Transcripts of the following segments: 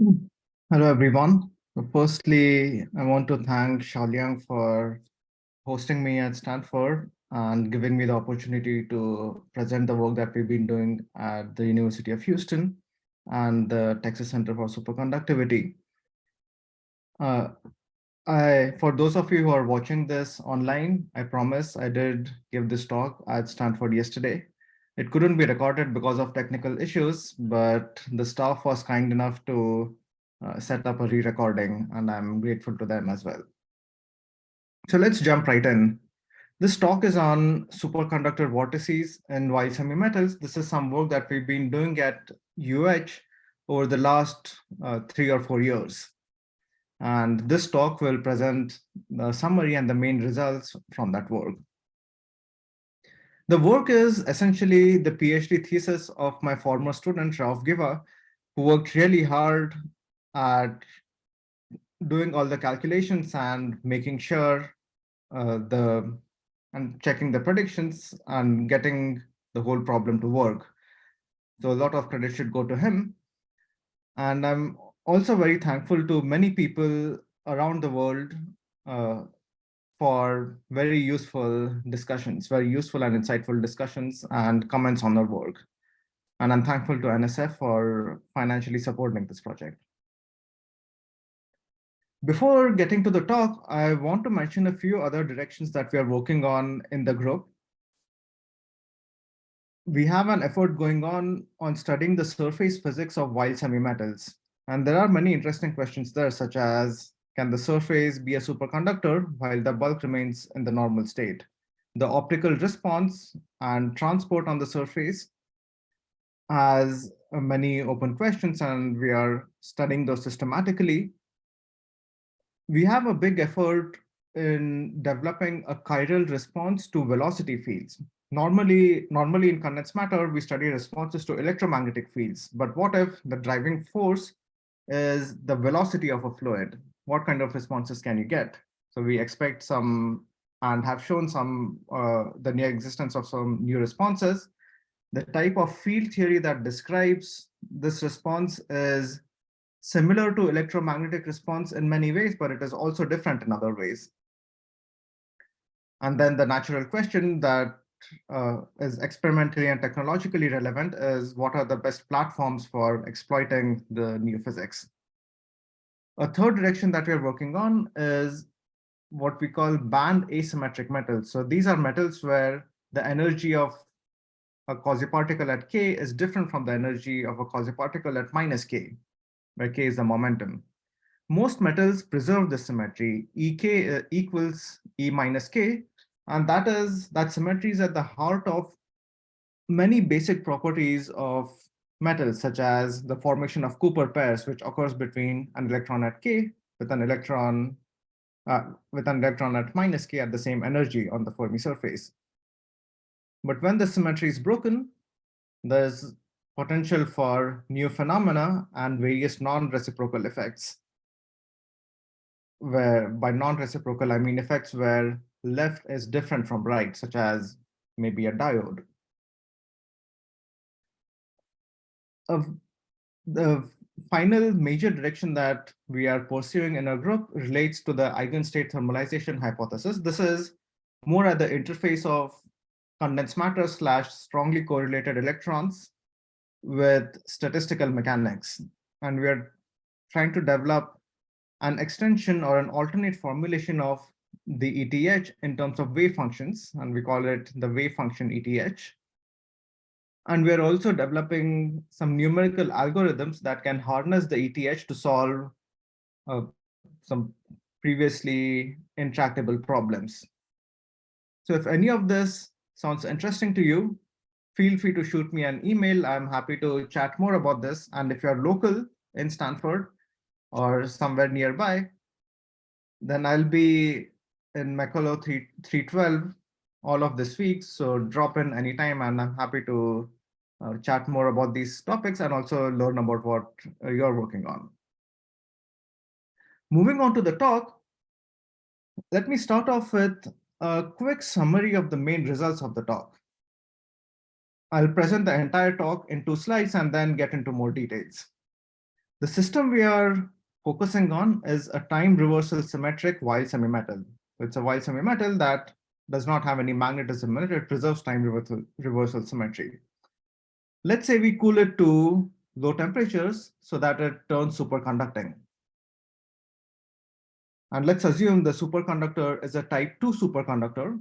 Hello, everyone. Firstly, I want to thank Xiaoliang for hosting me at Stanford and giving me the opportunity to present the work that we've been doing at the University of Houston and the Texas Center for Superconductivity. For those of you who are watching this online, I promise I did give this talk at Stanford yesterday. It couldn't be recorded because of technical issues, but the staff was kind enough to set up a re-recording, and I'm grateful to them as well. So let's jump right in. This talk is on superconductor vortices and Weyl Semimetals. This is some work that we've been doing at UH over the last 3 or 4 years. And this talk will present the summary and the main results from that work. The work is essentially the PhD thesis of my former student, Rauf Giva, who worked really hard at doing all the calculations and making sure and checking the predictions and getting the whole problem to work. So a lot of credit should go to him. And I'm also very thankful to many people around the world for very useful discussions, very useful and insightful discussions and comments on our work. And I'm thankful to NSF for financially supporting this project. Before getting to the talk, I want to mention a few other directions that we are working on in the group. We have an effort going on studying the surface physics of Weyl semimetals. And there are many interesting questions there, such as, can the surface be a superconductor while the bulk remains in the normal state? The optical response and transport on the surface has many open questions, and we are studying those systematically. We have a big effort in developing a chiral response to velocity fields. Normally in condensed matter, we study responses to electromagnetic fields. But what if the driving force is the velocity of a fluid? What kind of responses can you get? So we expect some and have shown some the near existence of some new responses. The type of field theory that describes this response is similar to electromagnetic response in many ways, but it is also different in other ways. And then the natural question that is experimentally and technologically relevant is, what are the best platforms for exploiting the new physics? A third direction that we're working on is what we call band asymmetric metals. So these are metals where the energy of a quasi-particle at k is different from the energy of a quasi-particle at minus k, where k is the momentum. Most metals preserve this symmetry. Ek equals E minus k, and that symmetry is at the heart of many basic properties of metals, such as the formation of Cooper pairs, which occurs between an electron at k with an electron at minus k at the same energy on the Fermi surface. But when the symmetry is broken, there's potential for new phenomena and various non-reciprocal effects. Where by non-reciprocal, I mean effects where left is different from right, such as maybe a diode. The final major direction that we are pursuing in our group relates to the eigenstate thermalization hypothesis. This is more at the interface of condensed matter / strongly correlated electrons with statistical mechanics. And we are trying to develop an extension or an alternate formulation of the ETH in terms of wave functions, and we call it the wave function ETH. And we're also developing some numerical algorithms that can harness the ETH to solve some previously intractable problems. So if any of this sounds interesting to you, feel free to shoot me an email. I'm happy to chat more about this. And if you're local in Stanford or somewhere nearby, then I'll be in Macolo 312 all of this week. So drop in anytime, and I'm happy to chat more about these topics and also learn about what you're working on. Moving on to the talk, let me start off with a quick summary of the main results of the talk. I'll present the entire talk in 2 slides and then get into more details. The system we are focusing on is a time reversal symmetric Weyl semimetal. It's a Weyl semimetal that does not have any magnetism in it. It preserves time reversal symmetry. Let's say we cool it to low temperatures so that it turns superconducting. And let's assume the superconductor is a type 2 superconductor,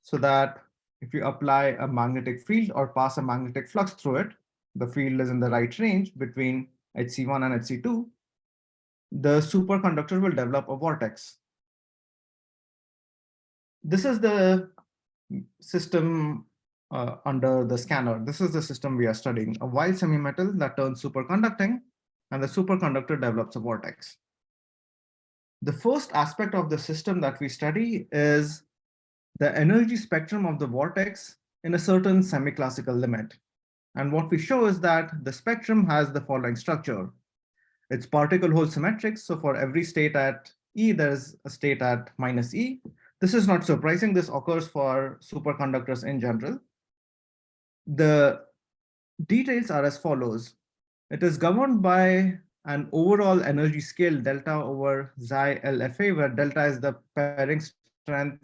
so that if you apply a magnetic field or pass a magnetic flux through it, the field is in the right range between Hc1 and Hc2, the superconductor will develop a vortex. This is the system under the scanner. This is the system we are studying, a Weyl semimetal that turns superconducting, and the superconductor develops a vortex. The first aspect of the system that we study is the energy spectrum of the vortex in a certain semiclassical limit. And what we show is that the spectrum has the following structure. It's particle hole symmetric. So for every state at E, there's a state at minus E. This is not surprising. This occurs for superconductors in general. The details are as follows. It is governed by an overall energy scale delta over xi LFA, where delta is the pairing strength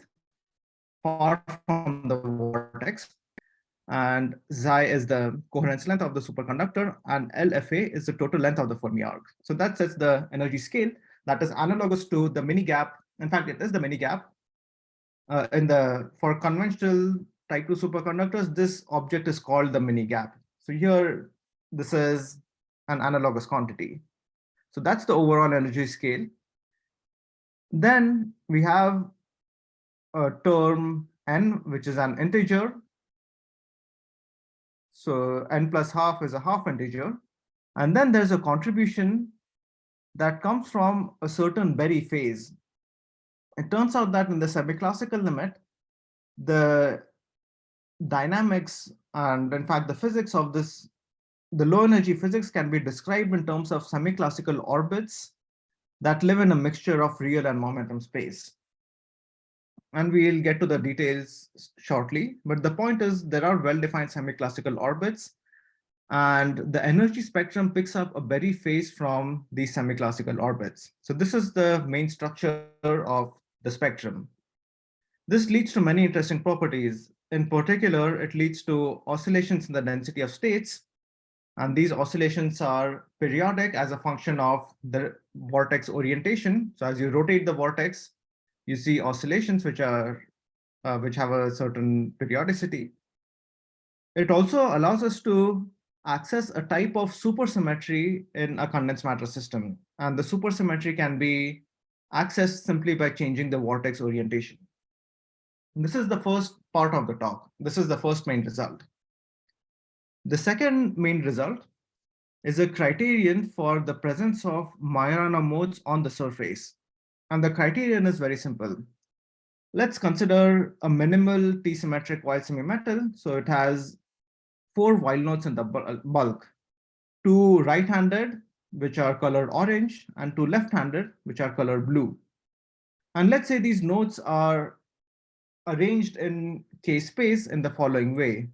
far from the vortex, and xi is the coherence length of the superconductor, and LFA is the total length of the Fermi arc. So that sets the energy scale that is analogous to the mini gap. In fact, it is the mini gap. For conventional type 2 superconductors, this object is called the mini gap. So here, this is an analogous quantity. So that's the overall energy scale. Then we have a term n, which is an integer. So n plus half is a half integer. And then there's a contribution that comes from a certain Berry phase. It turns out that in the semiclassical limit, the dynamics and in fact the physics of this, the low energy physics can be described in terms of semiclassical orbits that live in a mixture of real and momentum space. And we'll get to the details shortly, but the point is there are well-defined semiclassical orbits, and the energy spectrum picks up a Berry phase from these semiclassical orbits. So this is the main structure of the spectrum. This leads to many interesting properties. In particular, it leads to oscillations in the density of states, and these oscillations are periodic as a function of the vortex orientation. So as you rotate the vortex, you see oscillations which have a certain periodicity. It also allows us to access a type of supersymmetry in a condensed matter system. And the supersymmetry can be accessed simply by changing the vortex orientation. And this is the first part of the talk. This is the first main result. The second main result is a criterion for the presence of Majorana modes on the surface. And the criterion is very simple. Let's consider a minimal T-symmetric Weyl semimetal. So it has 4 Weyl nodes in the bulk, 2 right-handed, which are colored orange, and 2 left-handed, which are colored blue. And let's say these nodes are arranged in K space in the following way.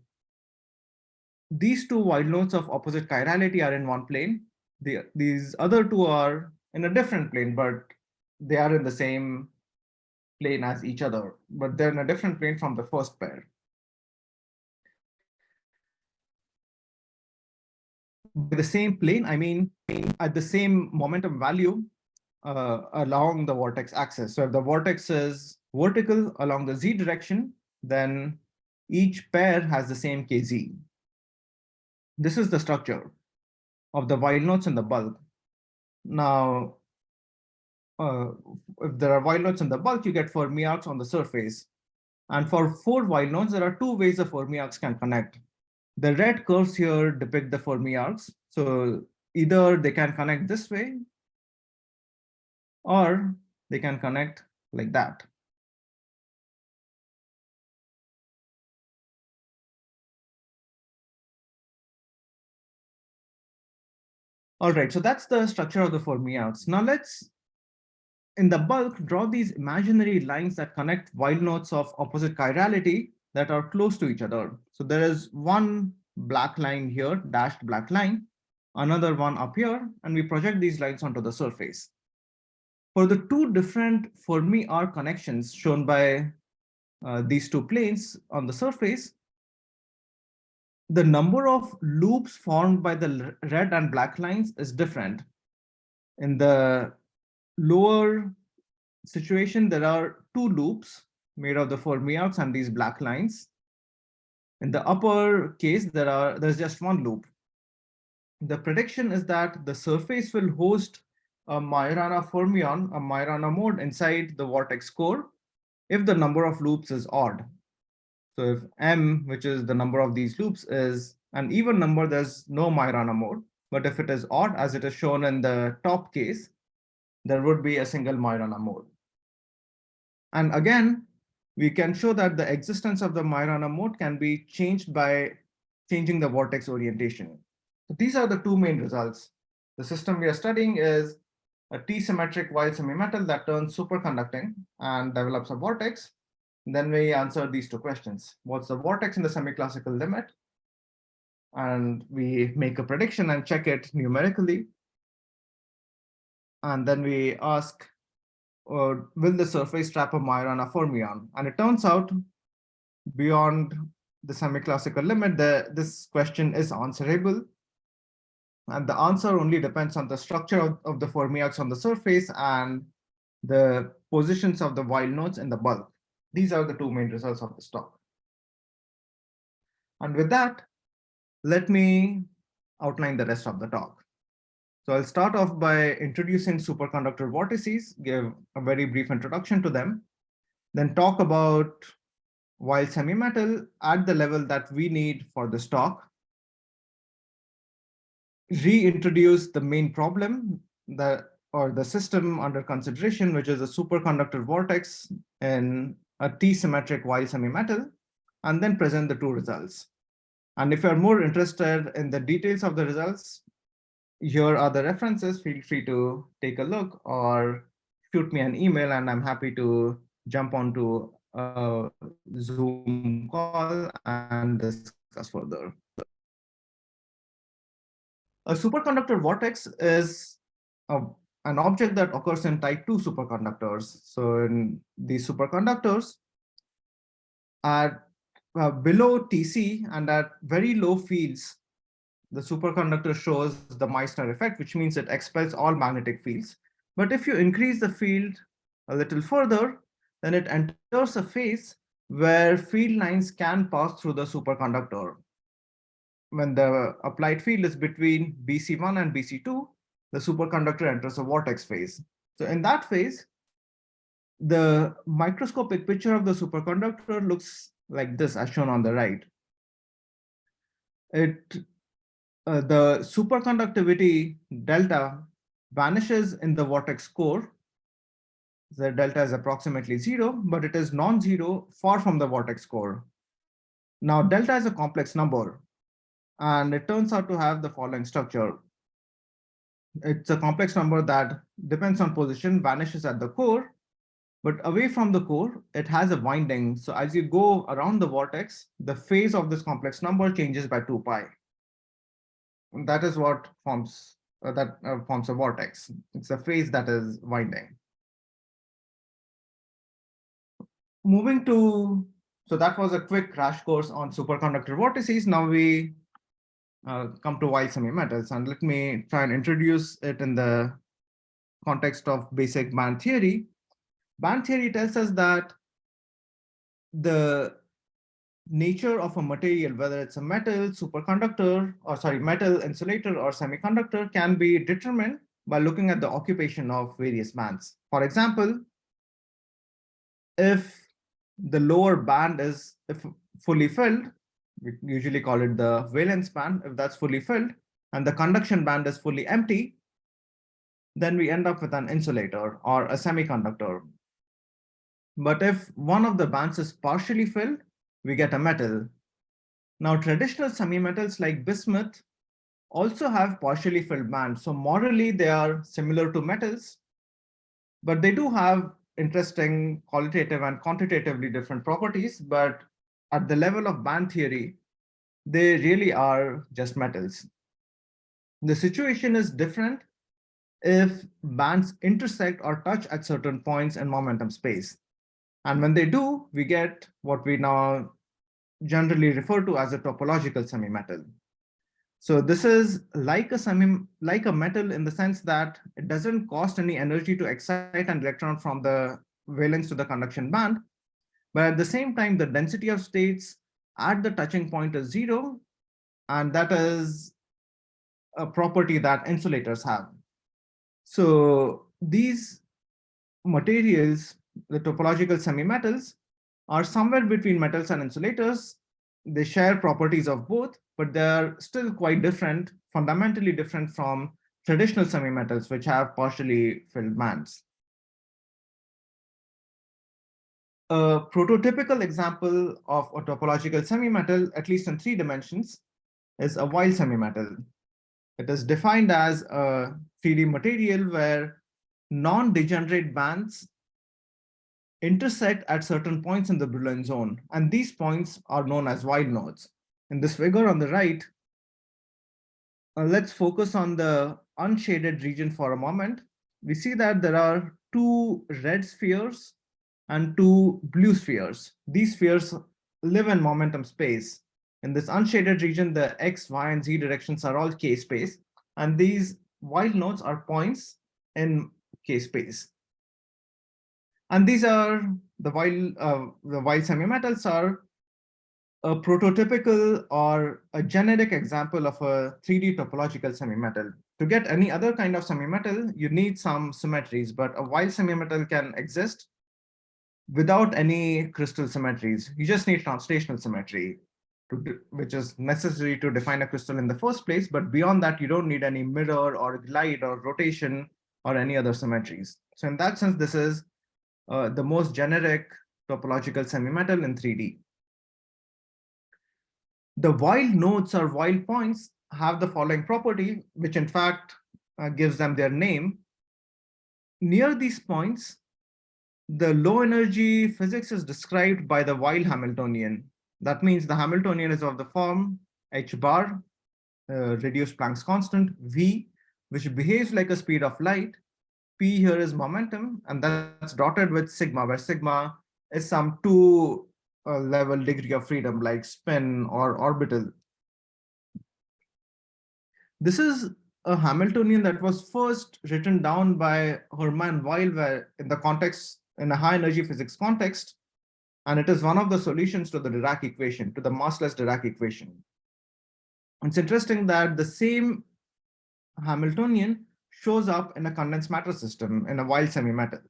These 2 Weyl nodes of opposite chirality are in one plane. These other 2 are in a different plane, but they are in the same plane as each other, but they're in a different plane from the first pair. By the same plane, I mean at the same momentum value along the vortex axis. So if the vortex is vertical along the z direction, then each pair has the same kz. This is the structure of the Weyl nodes in the bulk. Now, if there are Weyl nodes in the bulk, you get Fermi arcs on the surface. And for 4 Weyl nodes, there are 2 ways the Fermi arcs can connect. The red curves here depict the Fermi arcs. So either they can connect this way, or they can connect like that. All right, so that's the structure of the Fermi arcs. Now let's, in the bulk, draw these imaginary lines that connect Weyl nodes of opposite chirality that are close to each other. So there is one black line here, dashed black line, another one up here, and we project these lines onto the surface. For the two different Fermi arc connections shown by these two planes on the surface, the number of loops formed by the red and black lines is different. In the lower situation, there are two loops made of the Fermi arcs and these black lines. In the upper case, there's just one loop. The prediction is that the surface will host a Majorana fermion, a Majorana mode inside the vortex core if the number of loops is odd. So if m, which is the number of these loops, is an even number, there's no Majorana mode. But if it is odd, as it is shown in the top case, there would be a single Majorana mode. And again, we can show that the existence of the Majorana mode can be changed by changing the vortex orientation. So these are the two main results. The system we are studying is a T-symmetric Weyl semimetal that turns superconducting and develops a vortex. Then we answer these two questions. What's the vortex in the semiclassical limit? And we make a prediction and check it numerically. And then we ask, will the surface trap a Majorana fermion? And it turns out, beyond the semiclassical limit, this question is answerable. And the answer only depends on the structure of the fermions on the surface and the positions of the Weyl nodes in the bulk. These are the two main results of this talk. And with that, let me outline the rest of the talk. So I'll start off by introducing superconductor vortices, give a very brief introduction to them, then talk about Weyl semimetal at the level that we need for this talk, reintroduce the main problem or the system under consideration, which is a superconductor vortex in a T-symmetric Weyl semimetal, and then present the two results. And if you're more interested in the details of the results, here are the references. Feel free to take a look or shoot me an email, and I'm happy to jump onto a Zoom call and discuss further. A superconductor vortex is an object that occurs in type 2 superconductors. So in these superconductors, at below Tc and at very low fields, the superconductor shows the Meissner effect, which means it expels all magnetic fields. But if you increase the field a little further, then it enters a phase where field lines can pass through the superconductor. When the applied field is between BC1 and BC2, the superconductor enters a vortex phase. So in that phase, the microscopic picture of the superconductor looks like this, as shown on the right. The superconductivity delta vanishes in the vortex core. The delta is approximately 0, but it is non-zero far from the vortex core. Now, delta is a complex number, and it turns out to have the following structure. It's a complex number that depends on position, vanishes at the core, but away from the core, it has a winding. So as you go around the vortex, the phase of this complex number changes by 2 pi. And that is what forms a vortex. It's a phase that is winding. So that was a quick crash course on superconductor vortices. Now we come to Weyl semimetals, and let me try and introduce it in the context of basic band theory. Band theory tells us that the nature of a material, whether it's a metal, metal, insulator, or semiconductor, can be determined by looking at the occupation of various bands. For example, if the lower band is fully filled, we usually call it the valence band, if that's fully filled, and the conduction band is fully empty, then we end up with an insulator or a semiconductor. But if one of the bands is partially filled, we get a metal. Now, traditional semimetals like bismuth also have partially filled bands. So morally, they are similar to metals, but they do have interesting qualitative and quantitatively different properties. But at the level of band theory, they really are just metals. The situation is different if bands intersect or touch at certain points in momentum space. And when they do, we get what we now generally refer to as a topological semimetal. So this is like a metal in the sense that it doesn't cost any energy to excite an electron from the valence to the conduction band, but at the same time, the density of states at the touching point is zero, and that is a property that insulators have. So these materials, the topological semimetals, are somewhere between metals and insulators. They share properties of both, but they're still quite different, fundamentally different from traditional semimetals, which have partially filled bands. A prototypical example of a topological semimetal, at least in 3 dimensions, is a Weyl semimetal. It is defined as a 3D material where non-degenerate bands intersect at certain points in the Brillouin zone, and these points are known as Weyl nodes. In this figure on the right, let's focus on the unshaded region for a moment. We see that there are 2 red spheres and 2 blue spheres. These spheres live in momentum space. In this unshaded region, the X, Y, and Z directions are all K space, and these Weyl nodes are points in K space. And these are the Weyl semimetals are a prototypical or a generic example of a 3D topological semimetal. To get any other kind of semimetal, you need some symmetries, but a Weyl semimetal can exist without any crystal symmetries. You just need translational symmetry, which is necessary to define a crystal in the first place. But beyond that, you don't need any mirror or glide or rotation or any other symmetries. So in that sense, this is the most generic topological semimetal in 3D. The Weyl nodes or Weyl points have the following property, which in fact gives them their name. Near these points, the low energy physics is described by the Weyl Hamiltonian. That means the Hamiltonian is of the form h bar, reduced Planck's constant, v, which behaves like a speed of light. P here is momentum, and that's dotted with sigma, where sigma is some 2 level degree of freedom, like spin or orbital. This is a Hamiltonian that was first written down by Hermann Weyl, where in a high energy physics context, and it is one of the solutions to the Dirac equation, to the massless Dirac equation. It's interesting that the same Hamiltonian shows up in a condensed matter system in a Weyl semimetal.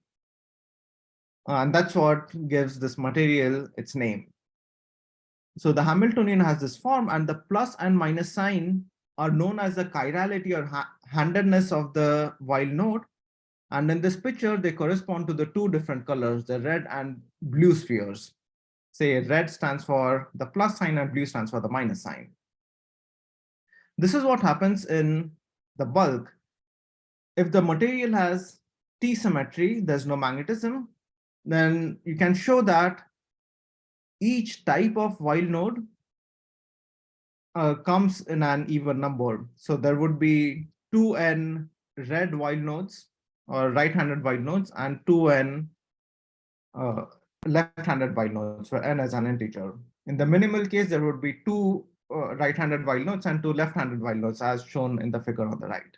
And that's what gives this material its name. So the Hamiltonian has this form, and the plus and minus sign are known as the chirality or handedness of the Weyl node. And in this picture, they correspond to the 2 different colors, the red and blue spheres. Say red stands for the plus sign and blue stands for the minus sign. This is what happens in the bulk. If the material has T symmetry, there's no magnetism, then you can show that each type of Weyl node comes in an even number. So there would be 2n red Weyl nodes or right-handed Weyl nodes and 2n left-handed Weyl nodes, where n is an integer. In the minimal case, there would be 2 right-handed Weyl nodes and 2 left-handed Weyl nodes, as shown in the figure on the right.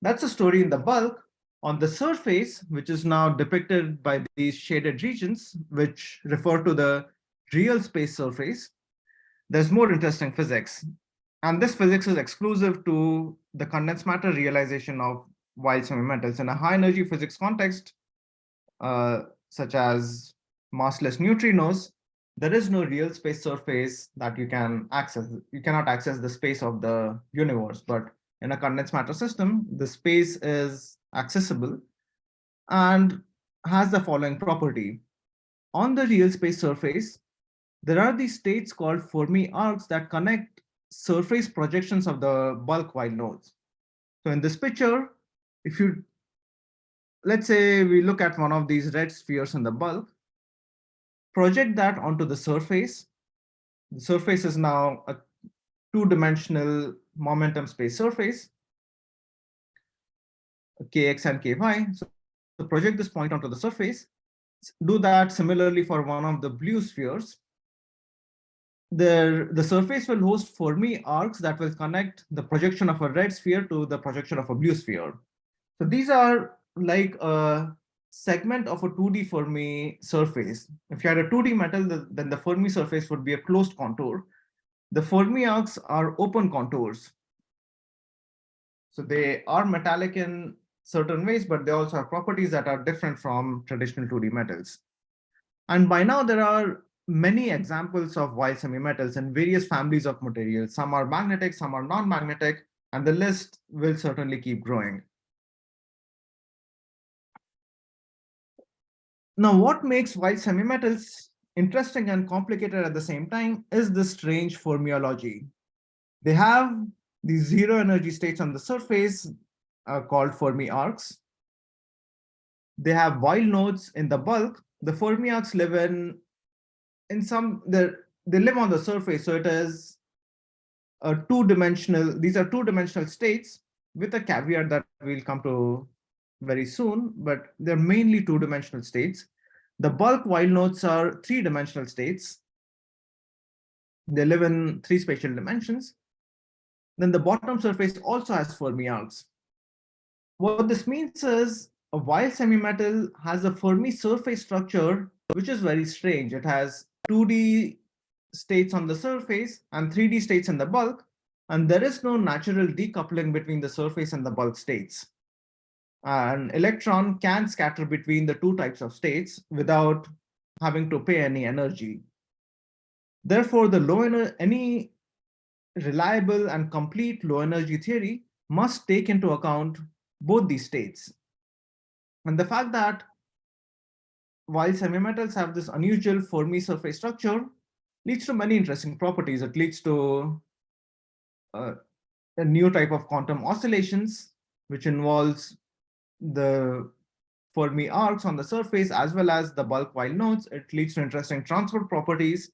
That's the story in the bulk. On the surface, which is now depicted by these shaded regions, which refer to the real space surface, there's more interesting physics. And this physics is exclusive to the condensed matter realization of Weyl semimetals. In a high energy physics context, such as massless neutrinos, there is no real space surface that you can access. You cannot access the space of the universe, but in a condensed matter system, the space is accessible and has the following property. On the real space surface, there are these states called Fermi arcs that connect surface projections of the bulk Weyl nodes. So in this picture, let's say we look at one of these red spheres in the bulk, project that onto the surface. The surface is now a two-dimensional momentum space surface, kx and ky. So project this point onto the surface. Do that similarly for one of the blue spheres. The surface will host Fermi arcs that will connect the projection of a red sphere to the projection of a blue sphere. So these are like a segment of a 2D Fermi surface. If you had a 2D metal, then the Fermi surface would be a closed contour. The Fermi arcs are open contours. So they are metallic in certain ways, but they also have properties that are different from traditional 2D metals. And by now, there are many examples of Weyl semimetals in various families of materials. Some are magnetic, some are non-magnetic, and the list will certainly keep growing. Now, what makes Weyl semimetals interesting and complicated at the same time is this strange fermiology. They have these zero energy states on the surface called Fermi arcs. They have Weyl nodes in the bulk. The Fermi arcs live in some, they live on the surface, so it is a two-dimensional, these are two-dimensional states with a caveat that we'll come to very soon, but they're mainly two-dimensional states. The bulk Weyl nodes are three-dimensional states. They live in three spatial dimensions. Then the bottom surface also has Fermi arcs. What this means is a Weyl semimetal has a Fermi surface structure, which is very strange. It has 2D states on the surface and 3D states in the bulk, and there is no natural decoupling between the surface and the bulk states. An electron can scatter between the two types of states without having to pay any energy. Therefore, any reliable and complete low energy theory must take into account both these states. And the fact that while semimetals have this unusual Fermi surface structure leads to many interesting properties. It leads to a new type of quantum oscillations, which involves the Fermi arcs on the surface as well as the bulk Weyl nodes. It leads to interesting transport properties,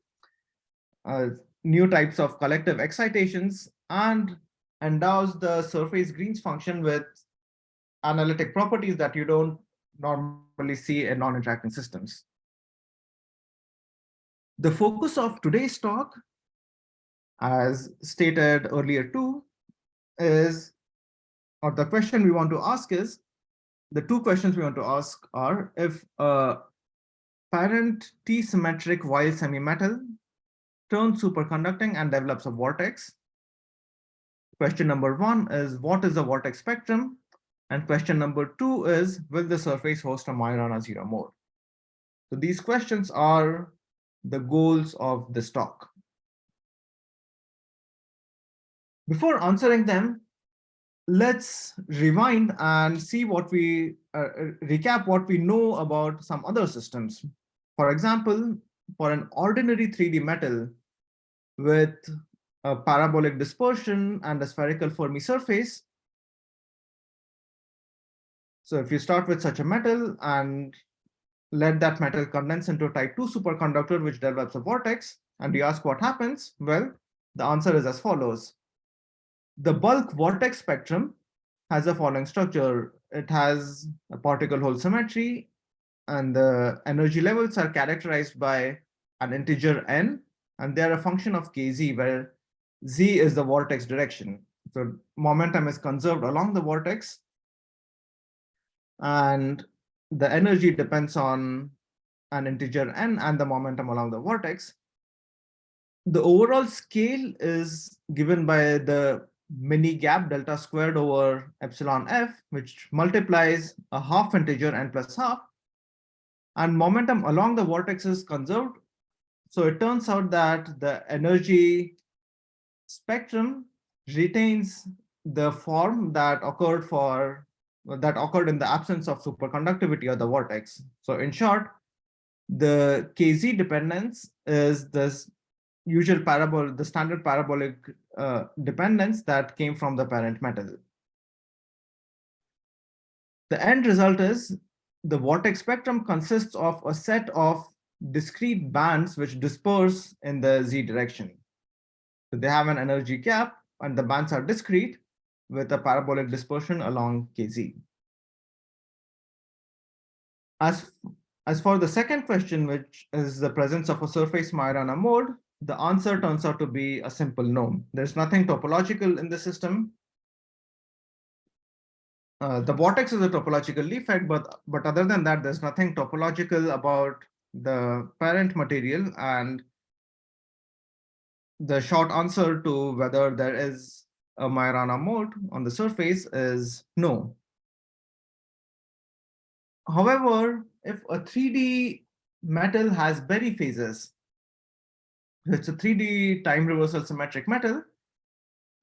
new types of collective excitations, and endows the surface Green's function with analytic properties that you don't normally see in non-interacting systems. The focus of today's talk, as stated earlier too, is, or the question we want to ask is, the two questions we want to ask are, if a parent T-symmetric Weyl semimetal turns superconducting and develops a vortex. Question number one is, what is the vortex spectrum? And question number two is, will the surface host a Majorana zero mode? So these questions are the goals of this talk. Before answering them, let's rewind and see what we recap what we know about some other systems. For example, for an ordinary 3D metal with a parabolic dispersion and a spherical Fermi surface. So if you start with such a metal and let that metal condense into a type 2 superconductor, which develops a vortex, and you ask what happens, well, the answer is as follows. The bulk vortex spectrum has the following structure. It has a particle-hole symmetry, and the energy levels are characterized by an integer n, and they're a function of kz, where z is the vortex direction. So momentum is conserved along the vortex, and the energy depends on an integer n and the momentum along the vortex. The overall scale is given by the mini gap delta squared over epsilon f, which multiplies a half integer n plus half, and momentum along the vortex is conserved. So it turns out that the energy spectrum retains the form that occurred in the absence of superconductivity or the vortex. So in short, the kz dependence is this the standard parabolic dependence that came from the parent metal. The end result is the vortex spectrum consists of a set of discrete bands which disperse in the z direction. So they have an energy gap, and the bands are discrete with a parabolic dispersion along Kz. As, as for the second question, which is the presence of a surface Majorana mode, the answer turns out to be a simple no. There's nothing topological in the system. The vortex is a topological defect, but other than that, there's nothing topological about the parent material. And the short answer to whether there is a Majorana mode on the surface is no. However, if a 3D metal has Berry phases, it's a 3D time reversal symmetric metal,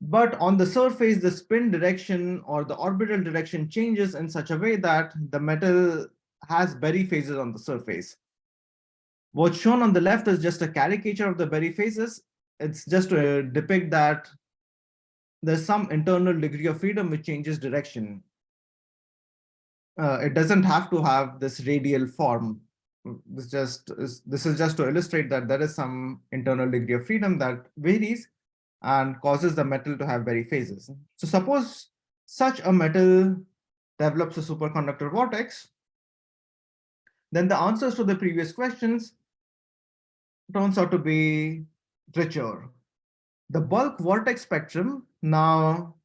but on the surface, the spin direction or the orbital direction changes in such a way that the metal has Berry phases on the surface. What's shown on the left is just a caricature of the Berry phases. It's just to depict that there's some internal degree of freedom which changes direction. It doesn't have to have this radial form. This is just to illustrate that there is some internal degree of freedom that varies and causes the metal to have Berry phases. So suppose such a metal develops a superconductor vortex, then the answers to the previous questions turns out to be richer. The bulk vortex spectrum now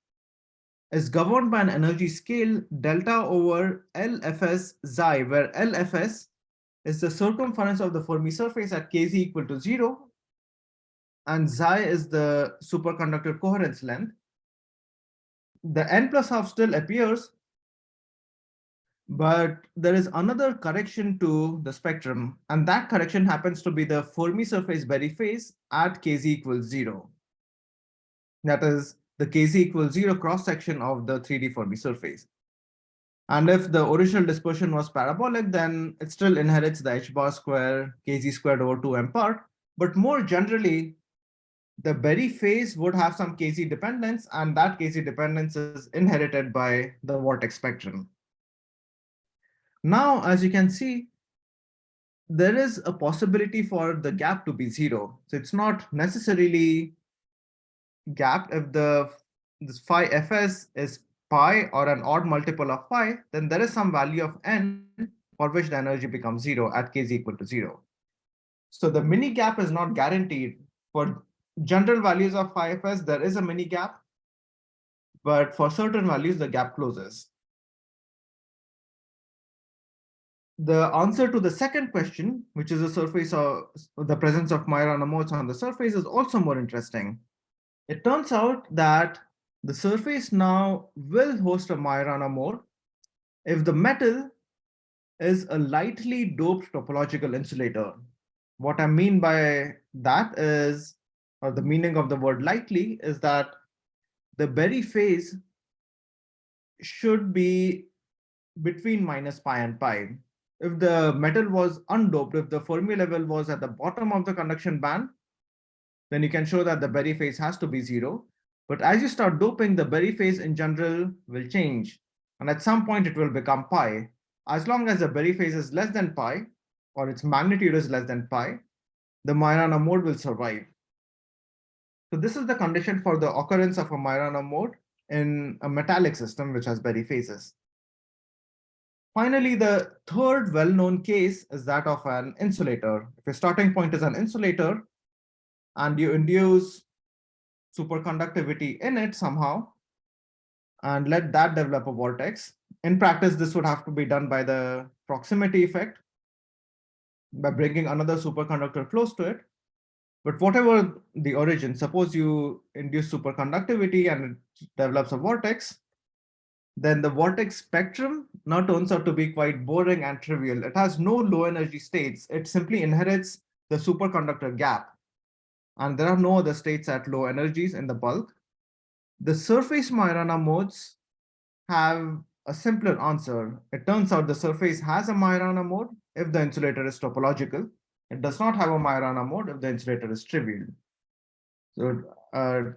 is governed by an energy scale delta over LFS xi, where LFS is the circumference of the Fermi surface at Kz equal to 0, and xi is the superconductor coherence length. The n plus half still appears, but there is another correction to the spectrum, and that correction happens to be the Fermi surface Berry phase at Kz equals 0. That is the Kz equals 0 cross section of the 3D Fermi surface. And if the original dispersion was parabolic, then it still inherits the h bar square Kz squared over 2m part. But more generally, the Berry phase would have some Kz dependence, and that Kz dependence is inherited by the vortex spectrum. Now, as you can see, there is a possibility for the gap to be 0. So it's not necessarily gapped. If this phi fs is pi or an odd multiple of pi, then there is some value of n for which the energy becomes 0 at Kz equal to 0. So the mini gap is not guaranteed. For general values of phi fs, there is a mini gap, but for certain values, the gap closes. The answer to the second question, which is the surface of the presence of Majorana modes on the surface, is also more interesting. It turns out that the surface now will host a Majorana mode if the metal is a lightly doped topological insulator. What I mean by that is, or the meaning of the word lightly, is that the Berry phase should be between minus pi and pi. If the metal was undoped, if the Fermi level was at the bottom of the conduction band, then you can show that the Berry phase has to be 0. But as you start doping, the Berry phase in general will change. And at some point, it will become pi. As long as the Berry phase is less than pi, or its magnitude is less than pi, the Majorana mode will survive. So this is the condition for the occurrence of a Majorana mode in a metallic system which has Berry phases. Finally, the third well-known case is that of an insulator. If your starting point is an insulator and you induce superconductivity in it somehow and let that develop a vortex, in practice, this would have to be done by the proximity effect, by bringing another superconductor close to it. But whatever the origin, suppose you induce superconductivity and it develops a vortex, then the vortex spectrum now turns out to be quite boring and trivial. It has no low energy states. It simply inherits the superconductor gap. And there are no other states at low energies in the bulk. The surface Majorana modes have a simpler answer. It turns out the surface has a Majorana mode if the insulator is topological. It does not have a Majorana mode if the insulator is trivial. So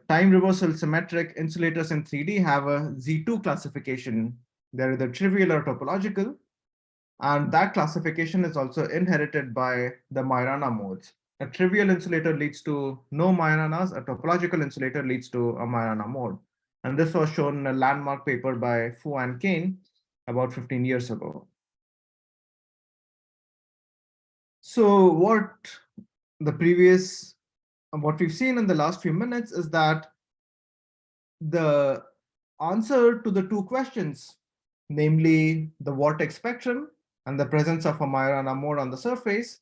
time reversal symmetric insulators in 3D have a Z2 classification. They're either trivial or topological. And that classification is also inherited by the Majorana modes. A trivial insulator leads to no Majoranas. A topological insulator leads to a Majorana mode. And this was shown in a landmark paper by Fu and Kane about 15 years ago. So what we've seen in the last few minutes is that the answer to the two questions, namely the vortex spectrum and the presence of a Majorana mode on the surface,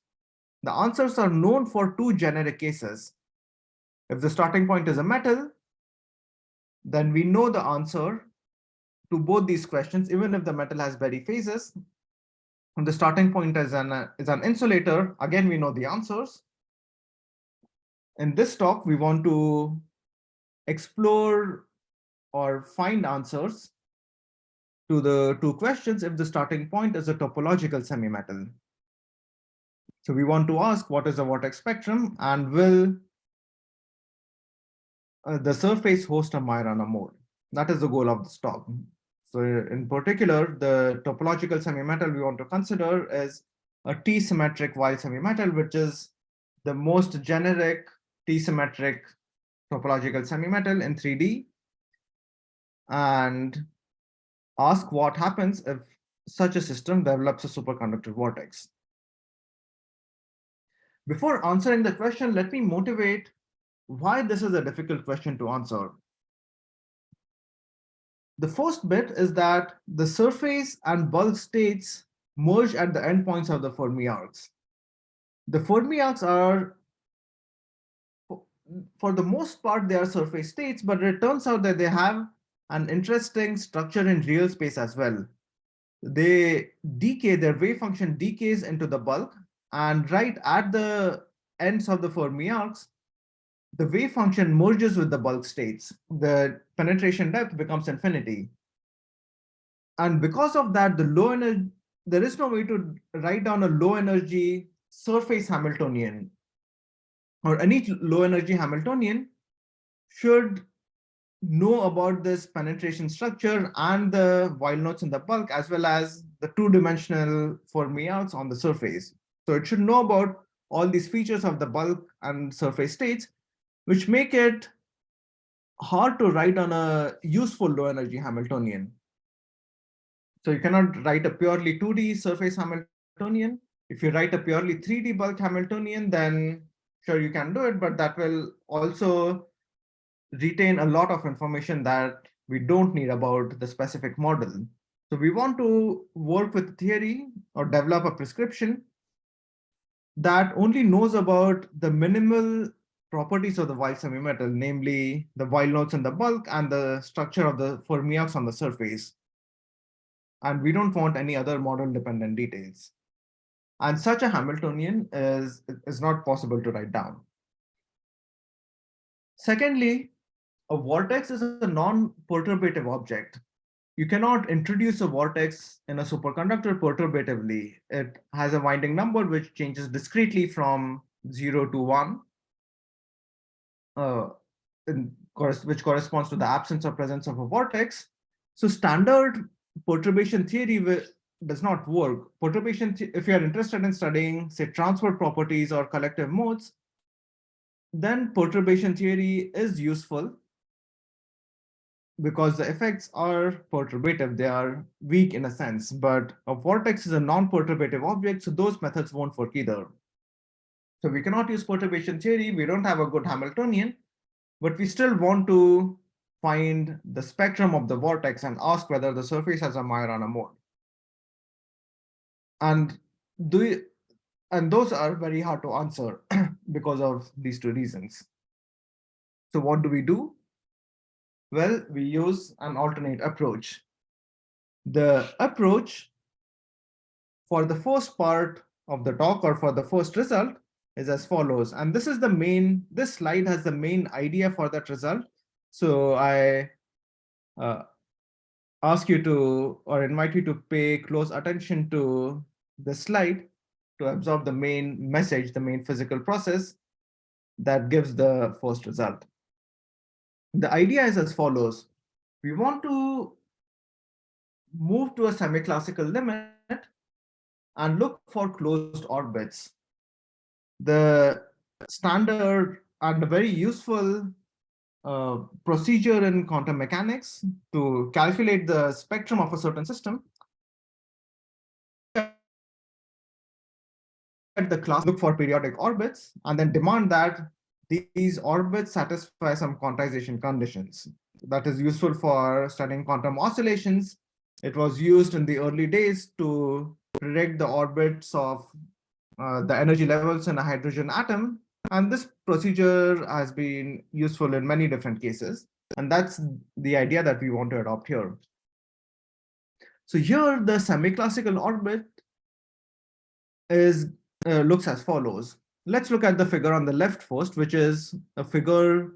the answers are known for two generic cases. If the starting point is a metal, then we know the answer to both these questions, even if the metal has Berry phases. And the starting point is an insulator, again, we know the answers. In this talk, we want to explore or find answers to the two questions if the starting point is a topological semimetal. So we want to ask what is the vortex spectrum and will the surface host a Majorana mode? That is the goal of this talk. So in particular, the topological semimetal we want to consider is a T-symmetric Weyl semimetal, which is the most generic T-symmetric topological semimetal in 3D, and ask what happens if such a system develops a superconductor vortex. Before answering the question, let me motivate why this is a difficult question to answer. The first bit is that the surface and bulk states merge at the endpoints of the Fermi arcs. The Fermi arcs are, for the most part, they are surface states, but it turns out that they have an interesting structure in real space as well. They decay, their wave function decays into the bulk, and right at the ends of the Fermi arcs, the wave function merges with the bulk states. The penetration depth becomes infinity. And because of that, there is no way to write down a low energy surface Hamiltonian, or any low energy Hamiltonian should know about this penetration structure and the Weyl nodes in the bulk, as well as the two-dimensional fermions on the surface. So it should know about all these features of the bulk and surface states, which make it hard to write on a useful low energy Hamiltonian. So you cannot write a purely 2D surface Hamiltonian. If you write a purely 3D bulk Hamiltonian, then sure you can do it, but that will also retain a lot of information that we don't need about the specific model. So we want to work with theory or develop a prescription that only knows about the minimal properties of the Weyl semimetal, namely the Weyl nodes in the bulk and the structure of the fermions on the surface. And we don't want any other model-dependent details. And such a Hamiltonian is not possible to write down. Secondly, a vortex is a non-perturbative object. You cannot introduce a vortex in a superconductor perturbatively. It has a winding number which changes discretely from 0 to 1, which corresponds to the absence or presence of a vortex. So standard perturbation theory does not work. If you are interested in studying, say, transport properties or collective modes, then perturbation theory is useful because the effects are perturbative. They are weak in a sense, but a vortex is a non-perturbative object, so those methods won't work either. So we cannot use perturbation theory. We don't have a good Hamiltonian, but we still want to find the spectrum of the vortex and ask whether the surface has a Majorana mode. And those are very hard to answer because of these two reasons. So what do we do? Well, we use an alternate approach. The approach for the first part of the talk, or for the first result, is as follows. And this slide has the main idea for that result. So I ask you to, or invite you to pay close attention to the slide to absorb the main message, the main physical process that gives the first result. The idea is as follows. We want to move to a semiclassical limit and look for closed orbits. The standard and a very useful procedure in quantum mechanics to calculate the spectrum of a certain system. At the class, look for periodic orbits and then demand that these orbits satisfy some quantization conditions. That is useful for studying quantum oscillations. It was used in the early days to predict the orbits of the energy levels in a hydrogen atom. And this procedure has been useful in many different cases. And that's the idea that we want to adopt here. So here, the semiclassical orbit is looks as follows. Let's look at the figure on the left first, which is a figure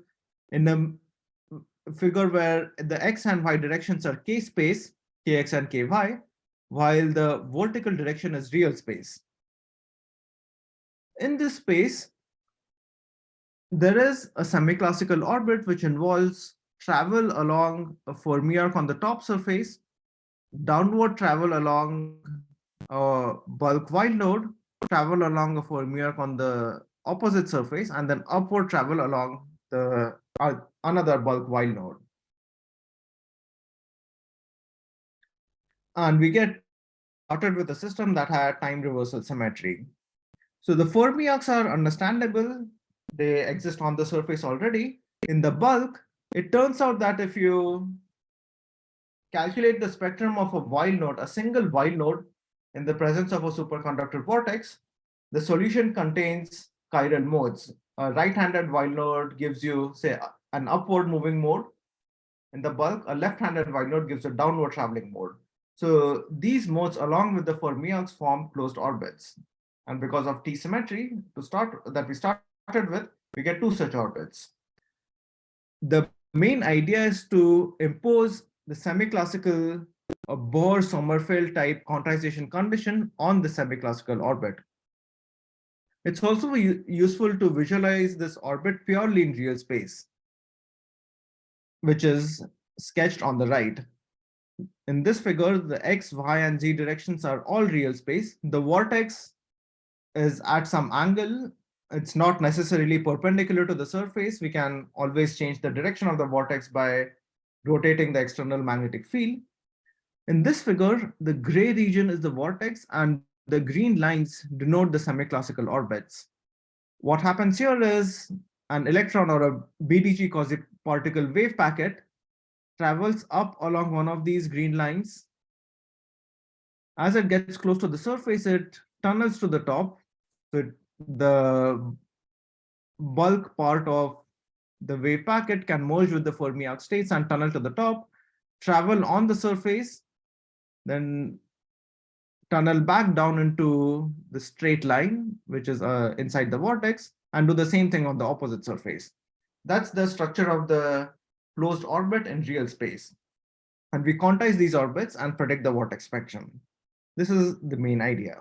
in a figure where the x and y directions are k space, kx and ky, while the vertical direction is real space. In this space, there is a semiclassical orbit which involves travel along a Fermi arc on the top surface, downward travel along a bulk Weyl node, travel along a Fermi arc on the opposite surface, and then upward travel along the another bulk Weyl node. And we get started with a system that had time reversal symmetry. So the Fermi arcs are understandable. They exist on the surface already. In the bulk, it turns out that if you calculate the spectrum of a Weyl node, a single Weyl node, in the presence of a superconductor vortex, the solution contains chiral modes. A right-handed Weyl node gives you, say, an upward moving mode. In the bulk, a left-handed Weyl node gives a downward traveling mode. So these modes, along with the fermions, form closed orbits. And because of T symmetry we started with, we get two such orbits. The main idea is to impose the semiclassical Bohr-Sommerfeld type quantization condition on the semiclassical orbit. It's also useful to visualize this orbit purely in real space, which is sketched on the right. In this figure, the x, y, and z directions are all real space. The vortex is at some angle. It's not necessarily perpendicular to the surface. We can always change the direction of the vortex by rotating the external magnetic field. In this figure, the gray region is the vortex and the green lines denote the semiclassical orbits. What happens here is an electron or a BDG quasi-particle wave packet travels up along one of these green lines. As it gets close to the surface, it tunnels to the top. So the bulk part of the wave packet can merge with the Fermi arc states and tunnel to the top, travel on the surface, then tunnel back down into the straight line, which is inside the vortex, and do the same thing on the opposite surface. That's the structure of the closed orbit in real space. And we quantize these orbits and predict the vortex spectrum. This is the main idea.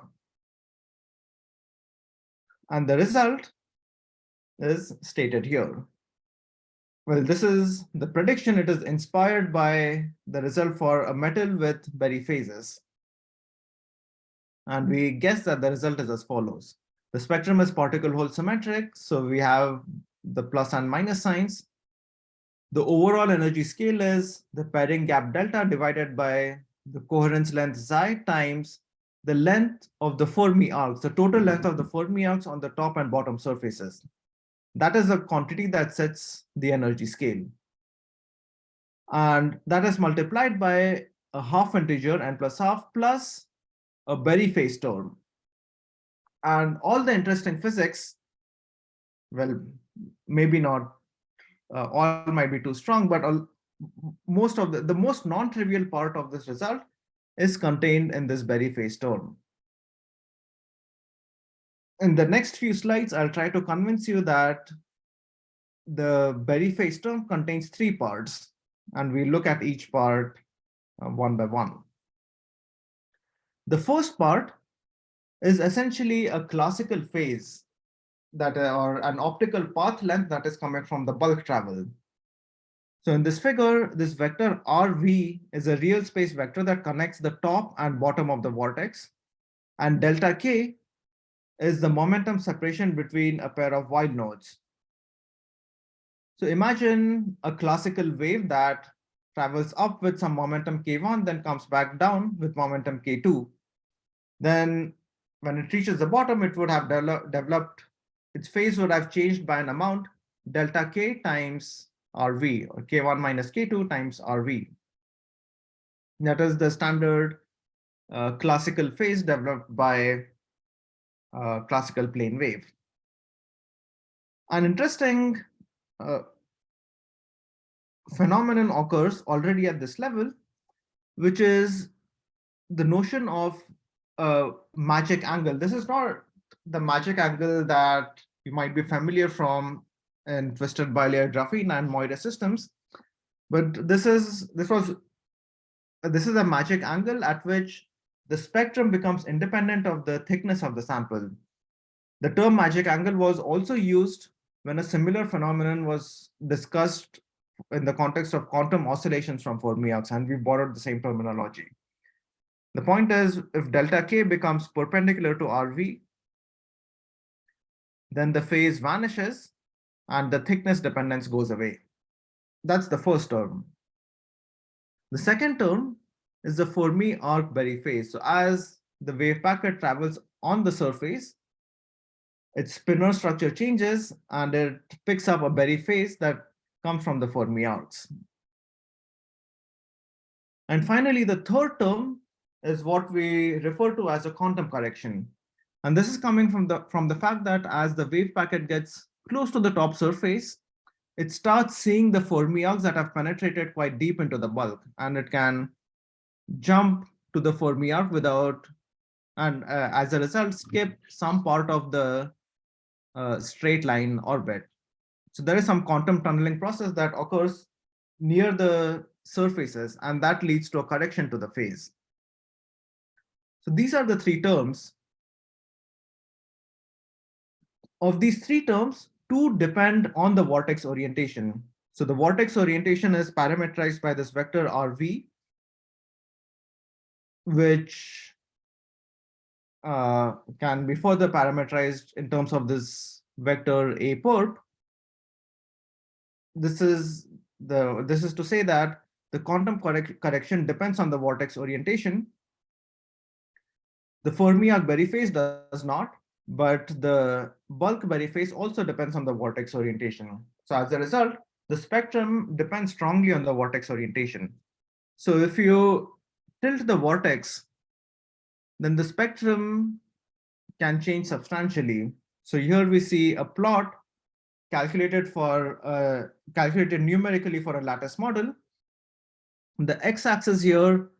And the result is stated here. Well, this is the prediction. It is inspired by the result for a metal with Berry phases. And we guess that the result is as follows. The spectrum is particle-hole symmetric, so we have the plus and minus signs. The overall energy scale is the pairing gap delta divided by the coherence length xi times the length of the Fermi arcs, the total length of the Fermi arcs on the top and bottom surfaces. That is the quantity that sets the energy scale. And that is multiplied by a half integer n plus half plus a Berry phase term. And all the interesting physics, well, maybe not all might be too strong, but most of the most non-trivial part of this result is contained in this Berry phase term. In the next few slides, I'll try to convince you that the Berry phase term contains three parts, and we look at each part one by one. The first part is essentially a classical phase that or an optical path length that is coming from the bulk travel. So in this figure, this vector RV is a real space vector that connects the top and bottom of the vortex, and delta K is the momentum separation between a pair of Weyl nodes. So imagine a classical wave that travels up with some momentum k1, then comes back down with momentum k2. Then when it reaches the bottom, it would have developed, its phase would have changed by an amount, delta k times RV, or k1 minus k2 times RV. That is the standard classical phase developed by classical plane wave. An interesting phenomenon occurs already at this level, which is the notion of magic angle. This is not the magic angle that you might be familiar from in twisted bilayer graphene and Moira systems, but this is a magic angle at which the spectrum becomes independent of the thickness of the sample. The term magic angle was also used when a similar phenomenon was discussed in the context of quantum oscillations from fermions, and we borrowed the same terminology. The point is, if delta k becomes perpendicular to RV, then the phase vanishes and the thickness dependence goes away. That's the first term. The second term is the Fermi arc Berry phase. So as the wave packet travels on the surface, its spinor structure changes and it picks up a Berry phase that comes from the Fermi arcs. And finally, the third term is what we refer to as a quantum correction. And this is coming from the fact that as the wave packet gets close to the top surface, it starts seeing the Fermi arcs that have penetrated quite deep into the bulk, and it can jump to the Fermi arc without, and as a result, skip some part of the straight line orbit. So there is some quantum tunneling process that occurs near the surfaces, and that leads to a correction to the phase. So these are the three terms. Of these three terms, two depend on the vortex orientation. So the vortex orientation is parameterized by this vector RV, which can be further parameterized in terms of this vector A perp. This is to say that the quantum correction depends on the vortex orientation. The Fermi arc Berry phase does not, but the bulk Berry phase also depends on the vortex orientation. So as a result, the spectrum depends strongly on the vortex orientation. So if you tilt the vortex, then the spectrum can change substantially. So here we see a plot calculated numerically for a lattice model. The x-axis here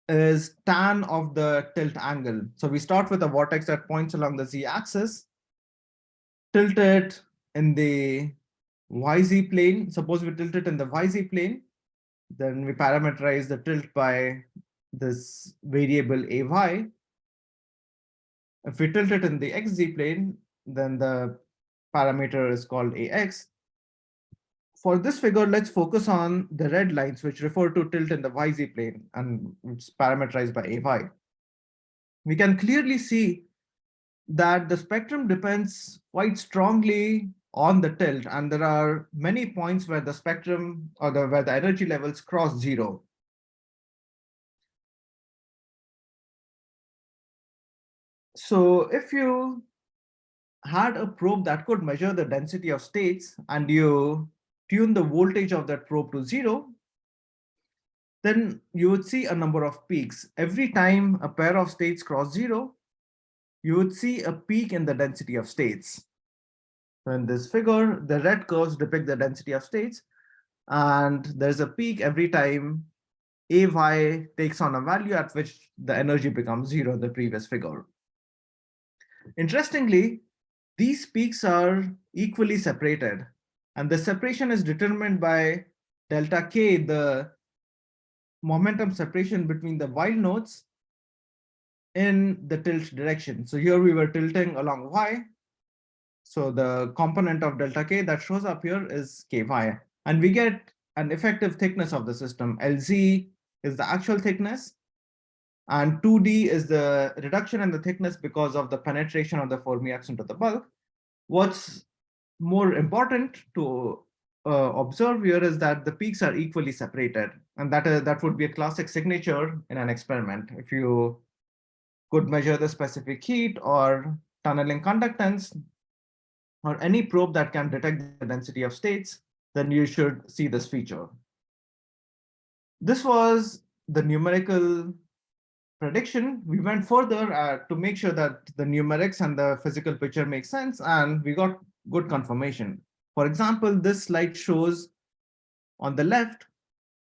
is tan of the tilt angle. So we start with a vortex that points along the z-axis, tilt it in the yz plane. Suppose we tilt it in the yz plane, then we parameterize the tilt by this variable ay. If we tilt it in the xz plane, then the parameter is called ax. For this figure, let's focus on the red lines, which refer to tilt in the yz plane, and it's parameterized by ay. We can clearly see that the spectrum depends quite strongly on the tilt, and there are many points where the spectrum or where the energy levels cross zero. So if you had a probe that could measure the density of states and you tune the voltage of that probe to zero, then you would see a number of peaks. Every time a pair of states cross zero, you would see a peak in the density of states. So in this figure, the red curves depict the density of states, and there's a peak every time ay takes on a value at which the energy becomes zero in the previous figure. Interestingly, these peaks are equally separated, and the separation is determined by delta k, the momentum separation between the Weyl nodes in the tilt direction. So here we were tilting along y. So the component of delta k that shows up here is ky, and we get an effective thickness of the system. Lz is the actual thickness, And 2D is the reduction in the thickness because of the penetration of the fermions into the bulk. What's more important to observe here is that the peaks are equally separated, and that would be a classic signature in an experiment. If you could measure the specific heat or tunneling conductance or any probe that can detect the density of states, then you should see this feature. This was the numerical prediction. We went further to make sure that the numerics and the physical picture make sense, and we got good confirmation. For example, this slide shows on the left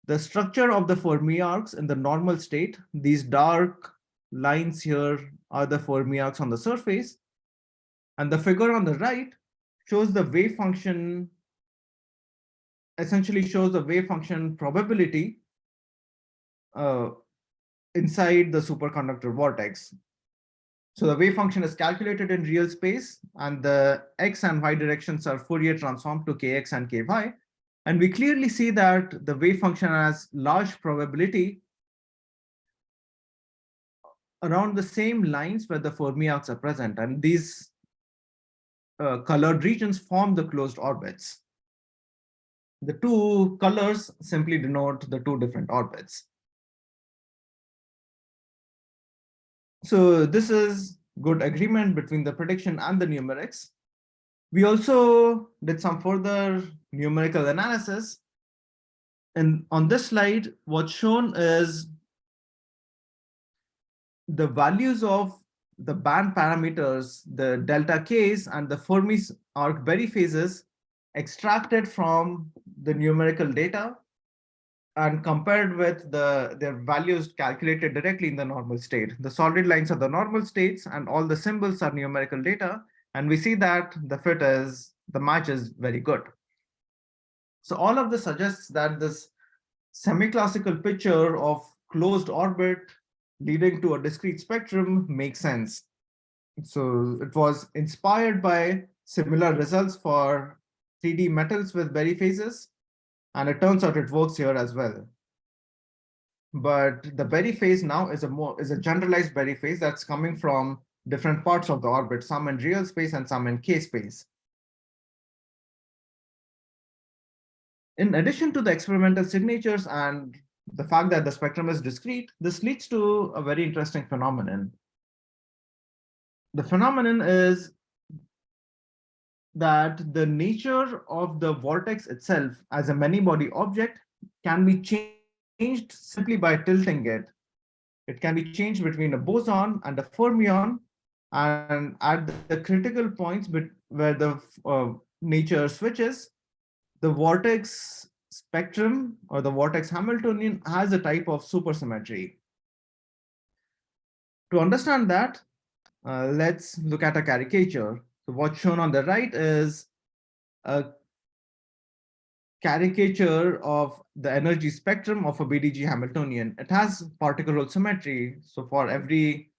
the structure of the Fermi arcs in the normal state. These dark lines here are the Fermi arcs on the surface. And the figure on the right shows the wave function, essentially shows the wave function probability inside the superconductor vortex. So the wave function is calculated in real space, and the x and y directions are Fourier transformed to kx and ky. And we clearly see that the wave function has large probability around the same lines where the Fermi arcs are present. And these colored regions form the closed orbits. The two colors simply denote the two different orbits. So this is good agreement between the prediction and the numerics. We also did some further numerical analysis. And on this slide, what's shown is the values of the band parameters, the delta Ks and the Fermi arc Berry phases extracted from the numerical data and compared with their values calculated directly in the normal state. The solid lines are the normal states and all the symbols are numerical data. And we see that the match is very good. So all of this suggests that this semiclassical picture of closed orbit leading to a discrete spectrum makes sense. So it was inspired by similar results for 3D metals with Berry phases, and it turns out it works here as well. But the Berry phase now is a generalized Berry phase that's coming from different parts of the orbit, some in real space and some in K space. In addition to the experimental signatures and the fact that the spectrum is discrete, this leads to a very interesting phenomenon. The phenomenon is that the nature of the vortex itself as a many-body object can be changed simply by tilting it. It can be changed between a boson and a fermion, and at the critical points where the nature switches, the vortex spectrum or the vortex Hamiltonian has a type of supersymmetry. To understand that, let's look at a caricature. So what's shown on the right is a caricature of the energy spectrum of a BDG Hamiltonian. It has particle hole symmetry. So for every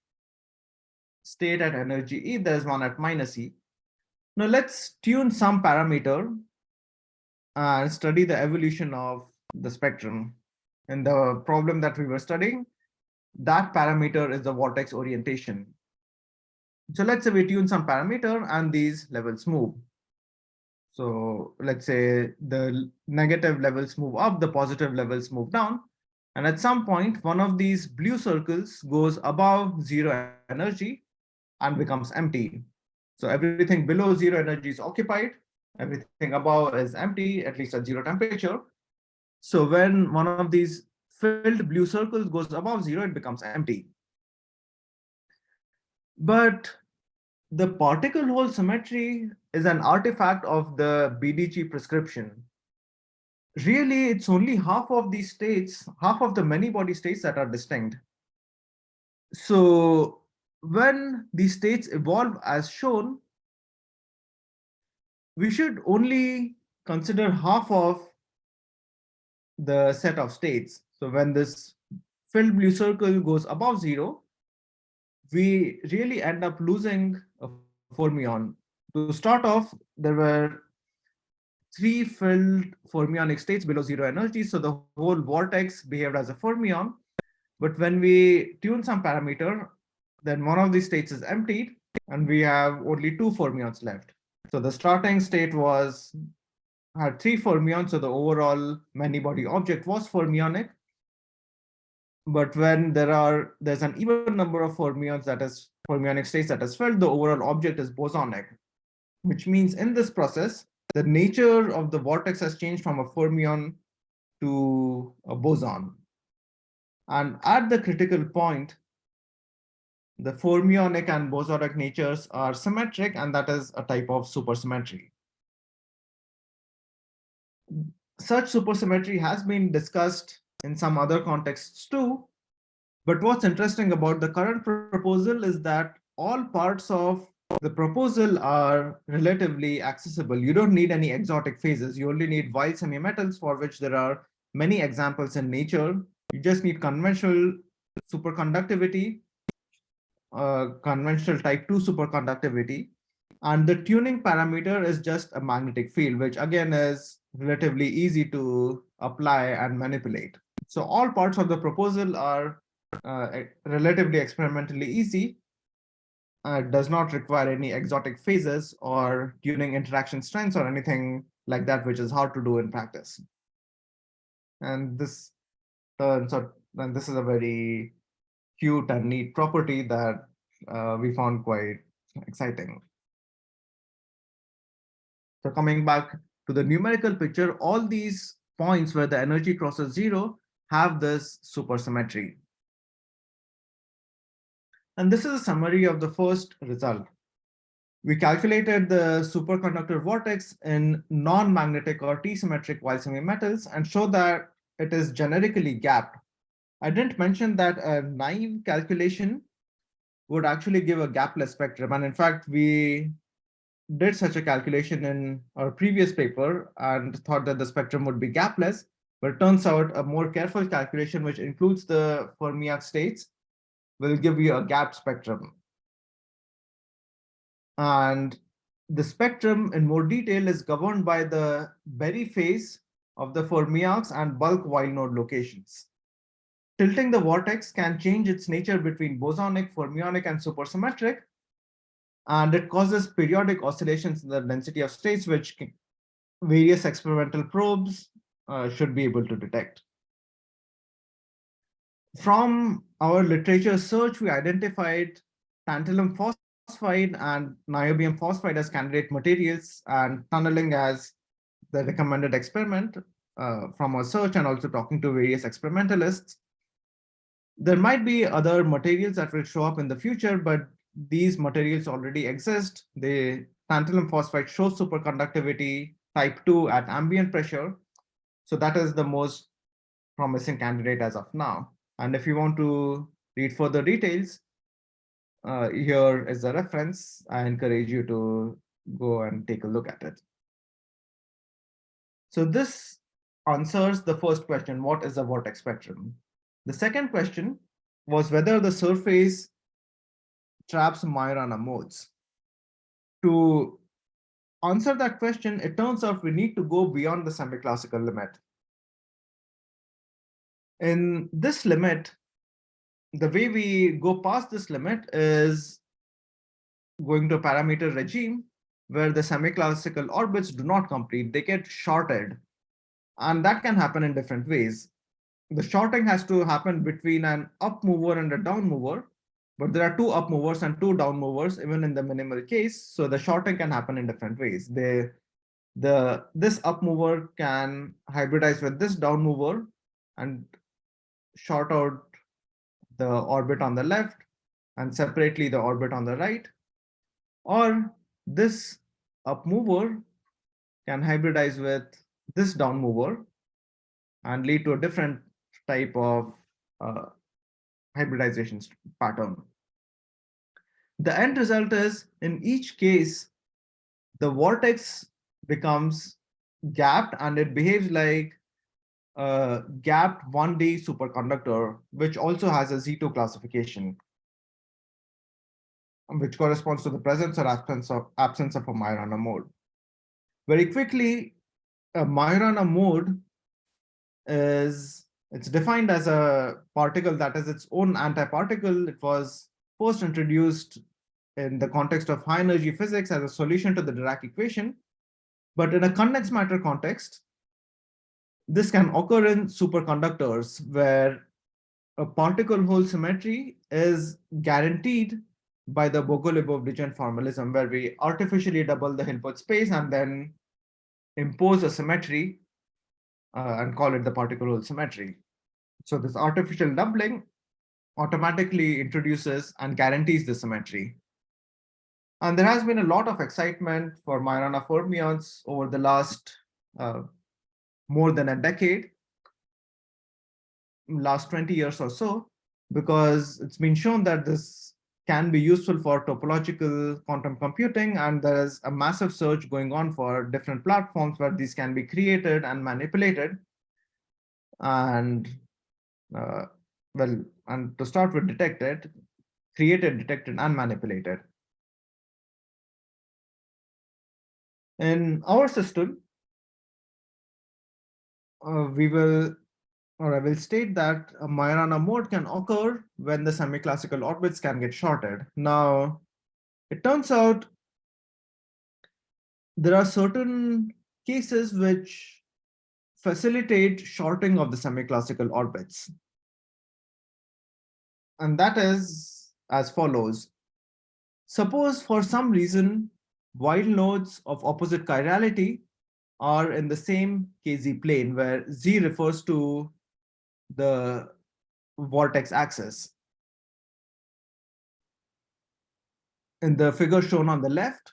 state at energy E, there's one at minus E. Now let's tune some parameter and study the evolution of the spectrum. In the problem that we were studying, that parameter is the vortex orientation. So let's say we tune some parameter and these levels move. So let's say the negative levels move up, the positive levels move down. And at some point, one of these blue circles goes above zero energy and becomes empty. So everything below zero energy is occupied. Everything above is empty, at least at zero temperature. So when one of these filled blue circles goes above zero, it becomes empty. But the particle hole symmetry is an artifact of the BDG prescription. Really, it's only half of these states, half of the many body states that are distinct. So when these states evolve as shown, we should only consider half of the set of states. So when this filled blue circle goes above zero, we really end up losing a fermion. To start off, there were 3 filled fermionic states below zero energy. So the whole vortex behaved as a fermion. But when we tune some parameter, then one of these states is emptied, and we have only two fermions left. So the starting state had three fermions, so the overall many-body object was fermionic. But when there's an even number of fermions, that is fermionic states, that is filled, the overall object is bosonic, which means in this process, the nature of the vortex has changed from a fermion to a boson. And at the critical point, the fermionic and bosonic natures are symmetric, and that is a type of supersymmetry. Such supersymmetry has been discussed in some other contexts too. But what's interesting about the current proposal is that all parts of the proposal are relatively accessible. You don't need any exotic phases. You only need Weyl semimetals, for which there are many examples in nature. You just need conventional superconductivity, conventional type 2 superconductivity. And the tuning parameter is just a magnetic field, which again is relatively easy to apply and manipulate. So all parts of the proposal are relatively experimentally easy. Does not require any exotic phases or tuning interaction strengths or anything like that, which is hard to do in practice. And this turns out, and this is a very cute and neat property that we found quite exciting. So coming back to the numerical picture, all these points where the energy crosses zero have this supersymmetry. And this is a summary of the first result. We calculated the superconductor vortex in non-magnetic or T-symmetric Weyl semimetals and show that it is generically gapped. I didn't mention that a naive calculation would actually give a gapless spectrum. And in fact, we did such a calculation in our previous paper and thought that the spectrum would be gapless, but it turns out a more careful calculation, which includes the fermionic states, will give you a gap spectrum. And the spectrum in more detail is governed by the Berry phase of the fermions and bulk Weyl node locations. Tilting the vortex can change its nature between bosonic, fermionic, and supersymmetric, and it causes periodic oscillations in the density of states, which various experimental probes should be able to detect. From our literature search, we identified tantalum phosphide and niobium phosphide as candidate materials, and tunneling as the recommended experiment from our search, and also talking to various experimentalists. There might be other materials that will show up in the future, but these materials already exist. The tantalum phosphide shows superconductivity type 2 at ambient pressure. So that is the most promising candidate as of now. And if you want to read further details, here is the reference. I encourage you to go and take a look at it. So this answers the first question, what is a vortex spectrum? The second question was whether the surface traps Majorana modes. To answer that question, it turns out we need to go beyond the semiclassical limit. In this limit, the way we go past this limit is going to a parameter regime where the semiclassical orbits do not complete, they get shorted. And that can happen in different ways. The shorting has to happen between an up mover and a down mover, but there are two up movers and two down movers, even in the minimal case. So the shorting can happen in different ways. This up mover can hybridize with this down mover and short out the orbit on the left and separately the orbit on the right. Or this up mover can hybridize with this down mover and lead to a different type of hybridization pattern. The end result is, in each case, the vortex becomes gapped and it behaves like a gapped 1D superconductor, which also has a Z2 classification, which corresponds to the presence or absence of a Majorana mode. Very quickly, a Majorana mode is It's defined as a particle that is its own antiparticle. It was first introduced in the context of high energy physics as a solution to the Dirac equation. But in a condensed matter context, this can occur in superconductors where a particle-hole symmetry is guaranteed by the Bogoliubov-Dijon formalism, where we artificially double the Hilbert space and then impose a symmetry and call it the particle-hole symmetry. So this artificial doubling automatically introduces and guarantees the symmetry. And there has been a lot of excitement for Majorana fermions over the last more than a decade, last 20 years or so, because it's been shown that this can be useful for topological quantum computing, and there is a massive search going on for different platforms where these can be created and manipulated. And well, and to start with detected, created, detected, and manipulated. In our system, we will, or I will state that a Majorana mode can occur when the semiclassical orbits can get shorted. Now, it turns out there are certain cases which facilitate shorting of the semiclassical orbits. And that is as follows. Suppose for some reason, Weyl nodes of opposite chirality are in the same KZ plane, where Z refers to the vortex axis. In the figure shown on the left,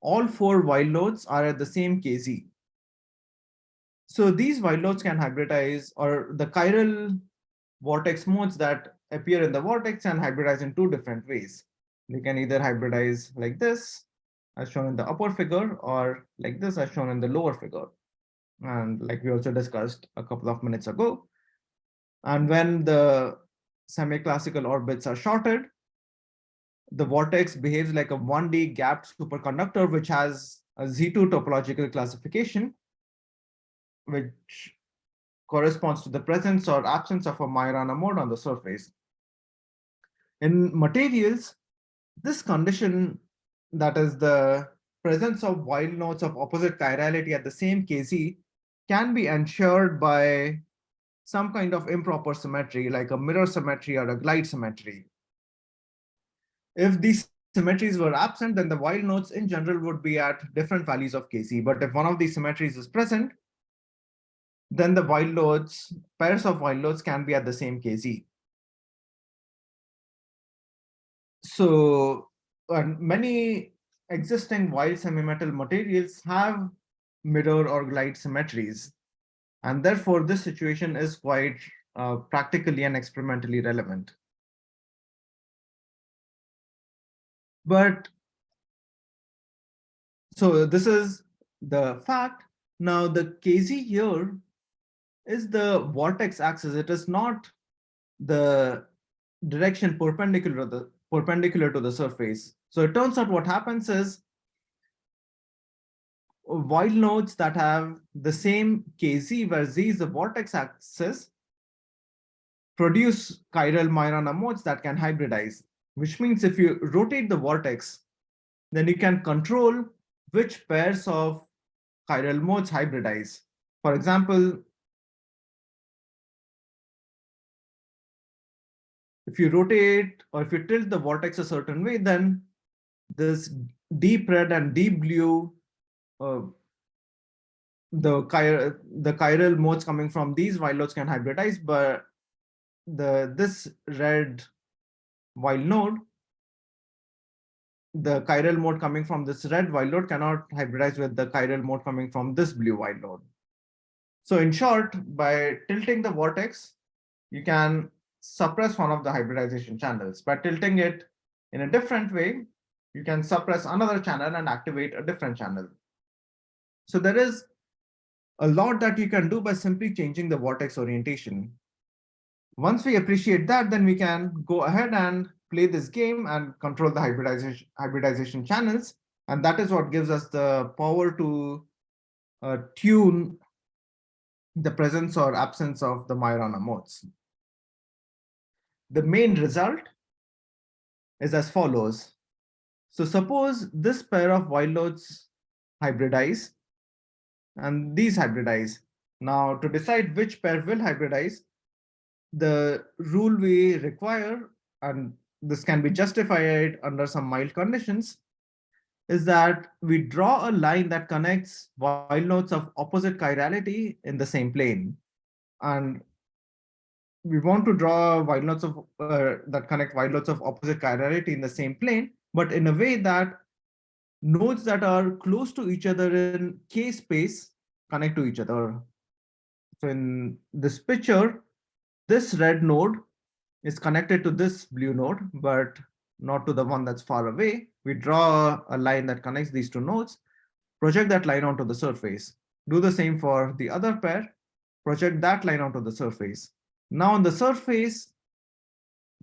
all four Weyl nodes are at the same KZ. So these Weyl nodes can hybridize, or the chiral vortex modes that appear in the vortex can hybridize in two different ways. They can either hybridize like this, as shown in the upper figure, or like this, as shown in the lower figure. And like we also discussed a couple of minutes ago. And when the semiclassical orbits are shorted, the vortex behaves like a 1D gapped superconductor, which has a Z2 topological classification, which corresponds to the presence or absence of a Majorana mode on the surface. In materials, this condition, that is the presence of Weyl nodes of opposite chirality at the same KZ, can be ensured by some kind of improper symmetry, like a mirror symmetry or a glide symmetry. If these symmetries were absent, then the Weyl nodes in general would be at different values of KZ. But if one of these symmetries is present, then the Weyl nodes, pairs of Weyl nodes can be at the same KZ. So many existing Weyl semimetal materials have mirror or glide symmetries. And therefore, this situation is quite practically and experimentally relevant. But so this is the fact. Now, the KZ here is the vortex axis. It is not the direction perpendicular to the surface. So it turns out what happens is Weyl nodes that have the same KZ, where Z is the vortex axis, produce chiral Majorana modes that can hybridize, which means if you rotate the vortex, then you can control which pairs of chiral modes hybridize. For example, if you rotate or if you tilt the vortex a certain way, then this deep red and deep blue, the chiral modes coming from these Weyl nodes can hybridize, but this red Weyl node, the chiral mode coming from this red Weyl node cannot hybridize with the chiral mode coming from this blue Weyl node. So in short, by tilting the vortex, you can suppress one of the hybridization channels. By tilting it in a different way, you can suppress another channel and activate a different channel. So there is a lot that you can do by simply changing the vortex orientation. Once we appreciate that, then we can go ahead and play this game and control the hybridization channels. And that is what gives us the power to tune the presence or absence of the Majorana modes. The main result is as follows. So suppose this pair of Weyl loads hybridize and these hybridize. Now to decide which pair will hybridize, the rule we require, and this can be justified under some mild conditions, is that we draw a line that connects Weyl nodes of opposite chirality in the same plane. And we want to draw Weyl nodes of that connect Weyl nodes of opposite chirality in the same plane, but in a way that nodes that are close to each other in K space connect to each other. So in this picture, this red node is connected to this blue node, but not to the one that's far away. We draw a line that connects these two nodes, project that line onto the surface. Do the same for the other pair, project that line onto the surface. Now on the surface,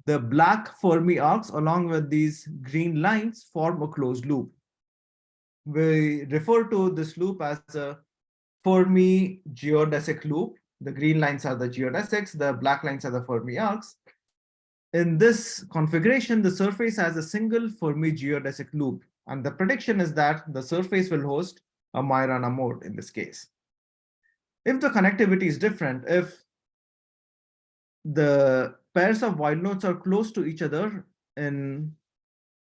the black Fermi arcs along with these green lines form a closed loop. We refer to this loop as a Fermi geodesic loop. The green lines are the geodesics, the black lines are the Fermi arcs. In this configuration, the surface has a single Fermi geodesic loop, and the prediction is that the surface will host a Majorana mode in this case. If the connectivity is different, if the pairs of Weyl nodes are close to each other in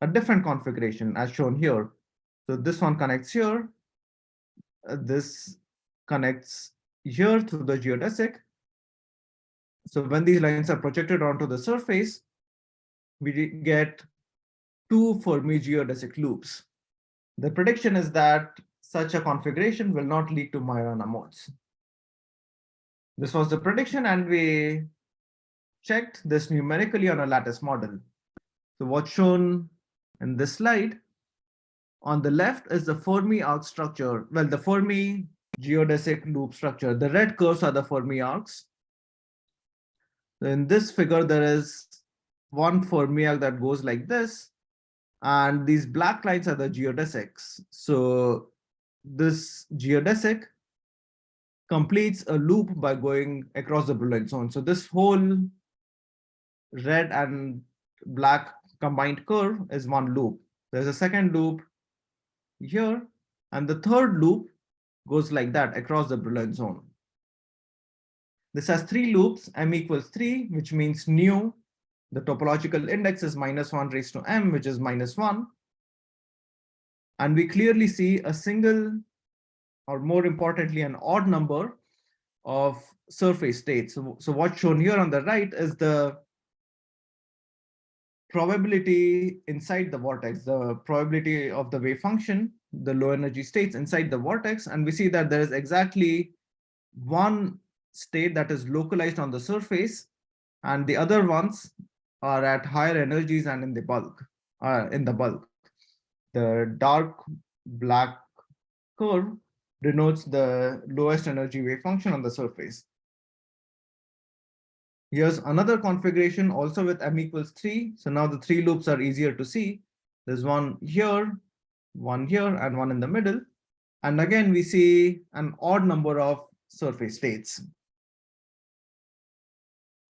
a different configuration as shown here. So this one connects here, this connects here through the geodesic. So when these lines are projected onto the surface, we get two Fermi geodesic loops. The prediction is that such a configuration will not lead to Majorana modes. This was the prediction, and we checked this numerically on a lattice model. So what's shown in this slide, on the left is the Fermi arc structure. Well, the Fermi geodesic loop structure. The red curves are the Fermi arcs. In this figure, there is one Fermi arc that goes like this, and these black lines are the geodesics. So this geodesic completes a loop by going across the Brillouin zone. So this whole red and black combined curve is one loop. There's a second loop here, and the third loop goes like that across the Brillouin zone. This has three loops, m equals 3, which means nu. The topological index is -1 raised to m, which is -1. And we clearly see a single, or more importantly, an odd number of surface states. So what's shown here on the right is the probability inside the vortex, the probability of the wave function, the low energy states inside the vortex. And we see that there is exactly one state that is localized on the surface, and the other ones are at higher energies and in the bulk. The dark black curve denotes the lowest energy wave function on the surface. Here's another configuration also with m equals 3. So now the three loops are easier to see. There's one here, and one in the middle. And again, we see an odd number of surface states.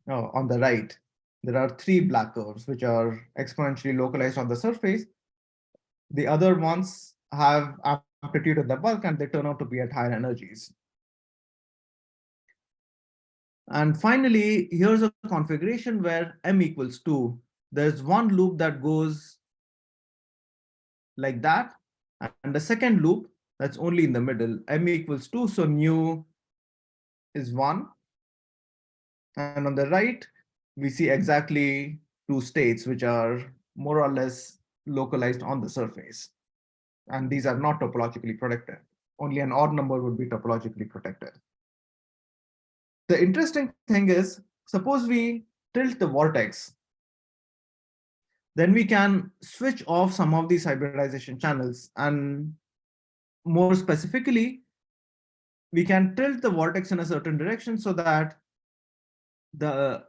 Now, on the right, there are three black curves which are exponentially localized on the surface. The other ones have amplitude in the bulk, and they turn out to be at higher energies. And finally, here's a configuration where m equals 2. There's one loop that goes like that, and the second loop that's only in the middle, m equals 2, so nu is 1. And on the right, we see exactly two states which are more or less localized on the surface. And these are not topologically protected. Only an odd number would be topologically protected. The interesting thing is, suppose we tilt the vortex, then we can switch off some of these hybridization channels. And more specifically, we can tilt the vortex in a certain direction so that the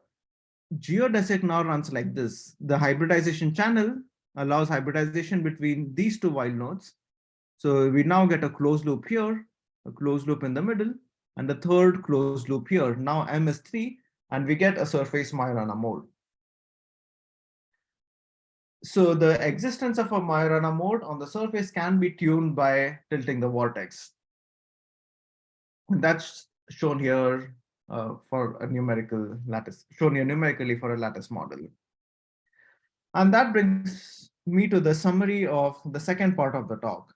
geodesic now runs like this. The hybridization channel allows hybridization between these two Weyl nodes. So we now get a closed loop here, a closed loop in the middle, and the third closed loop here. Now M is 3, and we get a surface Majorana mode. So the existence of a Majorana mode on the surface can be tuned by tilting the vortex. And that's shown here for a numerical lattice, shown here numerically for a lattice model. And that brings me to the summary of the second part of the talk.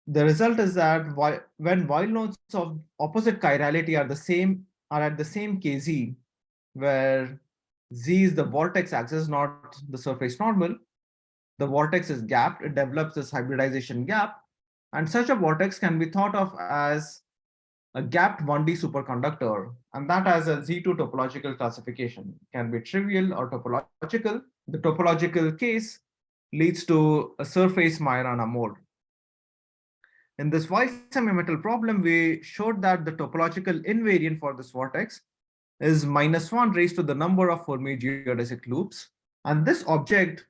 The result is that when Weyl nodes of opposite chirality are at the same kz, where z is the vortex axis, not the surface normal, the vortex is gapped, it develops this hybridization gap, and such a vortex can be thought of as a gapped 1D superconductor, and that has a Z2 topological classification. It can be trivial or topological. The topological case leads to a surface Majorana mode. In this Weyl semimetal problem, we showed that the topological invariant for this vortex is -1 raised to the number of Fermi geodesic loops. And this object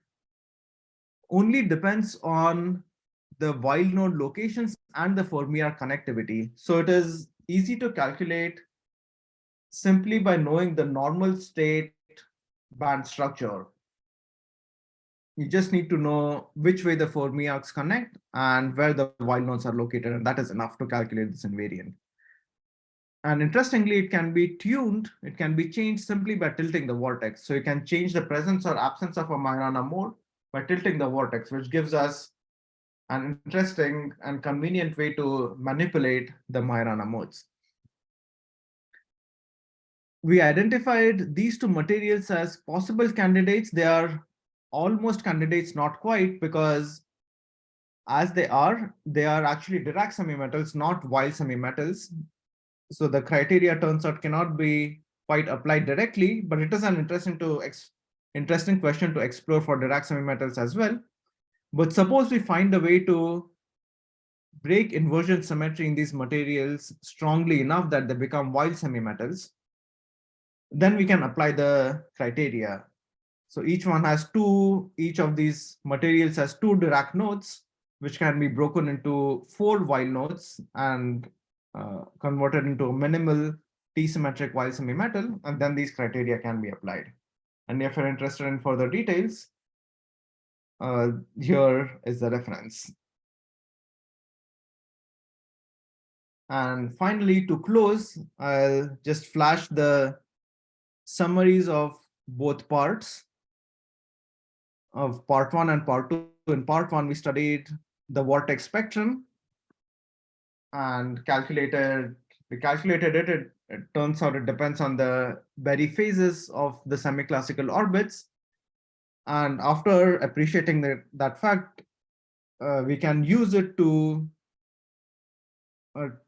only depends on the Weyl node locations and the fermionic connectivity. So it is easy to calculate simply by knowing the normal state band structure. You just need to know which way the fermionics connect and where the Weyl nodes are located, and that is enough to calculate this invariant. And interestingly, it can be tuned, it can be changed simply by tilting the vortex. So you can change the presence or absence of a Majorana mode by tilting the vortex, which gives us an interesting and convenient way to manipulate the Majorana modes. We identified these two materials as possible candidates. They are almost candidates, not quite, because as they are actually Dirac semimetals, not Weyl semimetals. So the criteria turns out cannot be quite applied directly, but it is an interesting question to explore for Dirac semimetals as well. But suppose we find a way to break inversion symmetry in these materials strongly enough that they become Weyl semimetals, then we can apply the criteria. So each of these materials has 2 Dirac nodes, which can be broken into 4 Weyl nodes and converted into a minimal T-symmetric Weyl semimetal, and then these criteria can be applied. And if you're interested in further details, here is the reference. And finally, to close, I'll just flash the summaries of both parts of part 1 and part 2. In part 1, we studied the vortex spectrum and calculated it. It turns out it depends on the Berry phases of the semiclassical orbits. And after appreciating that fact, we can use it to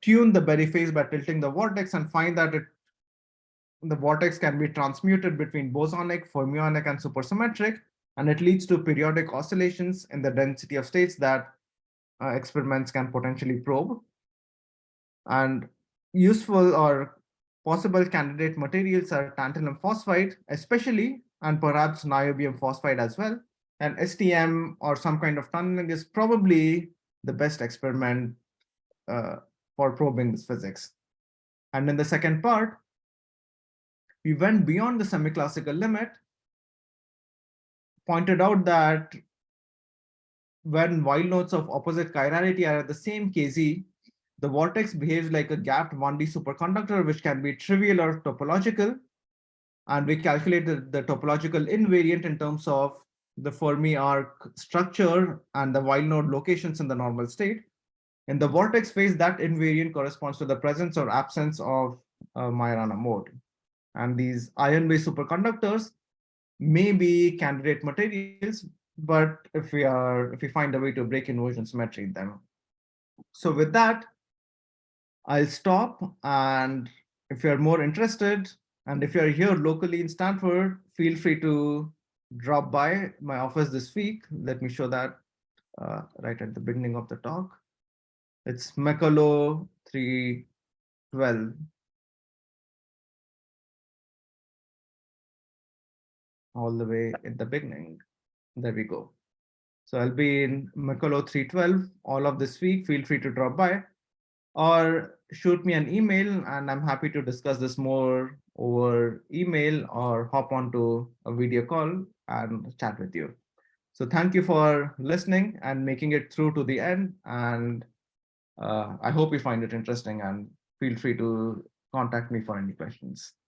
tune the Berry phase by tilting the vortex and find that the vortex can be transmuted between bosonic, fermionic, and supersymmetric, and it leads to periodic oscillations in the density of states that experiments can potentially probe. And useful or possible candidate materials are tantalum phosphide, especially, and perhaps niobium phosphide as well. And STM or some kind of tunneling is probably the best experiment for probing this physics. And in the second part, we went beyond the semiclassical limit, pointed out that when Weyl nodes of opposite chirality are at the same kz, the vortex behaves like a gapped 1D superconductor, which can be trivial or topological. And we calculated the topological invariant in terms of the Fermi arc structure and the Weyl node locations in the normal state. In the vortex phase, that invariant corresponds to the presence or absence of a Majorana mode. And these iron-based superconductors may be candidate materials, but if we find a way to break inversion symmetry in them. So with that, I'll stop. And if you're more interested, and if you're here locally in Stanford, feel free to drop by my office this week. Let me show that right at the beginning of the talk. It's Mekolo 312. All the way at the beginning. There we go. So I'll be in Mekolo 312 all of this week. Feel free to drop by. or shoot me an email, and I'm happy to discuss this more over email or hop onto a video call and chat with you. So thank you for listening and making it through to the end. And I hope you find it interesting, and feel free to contact me for any questions.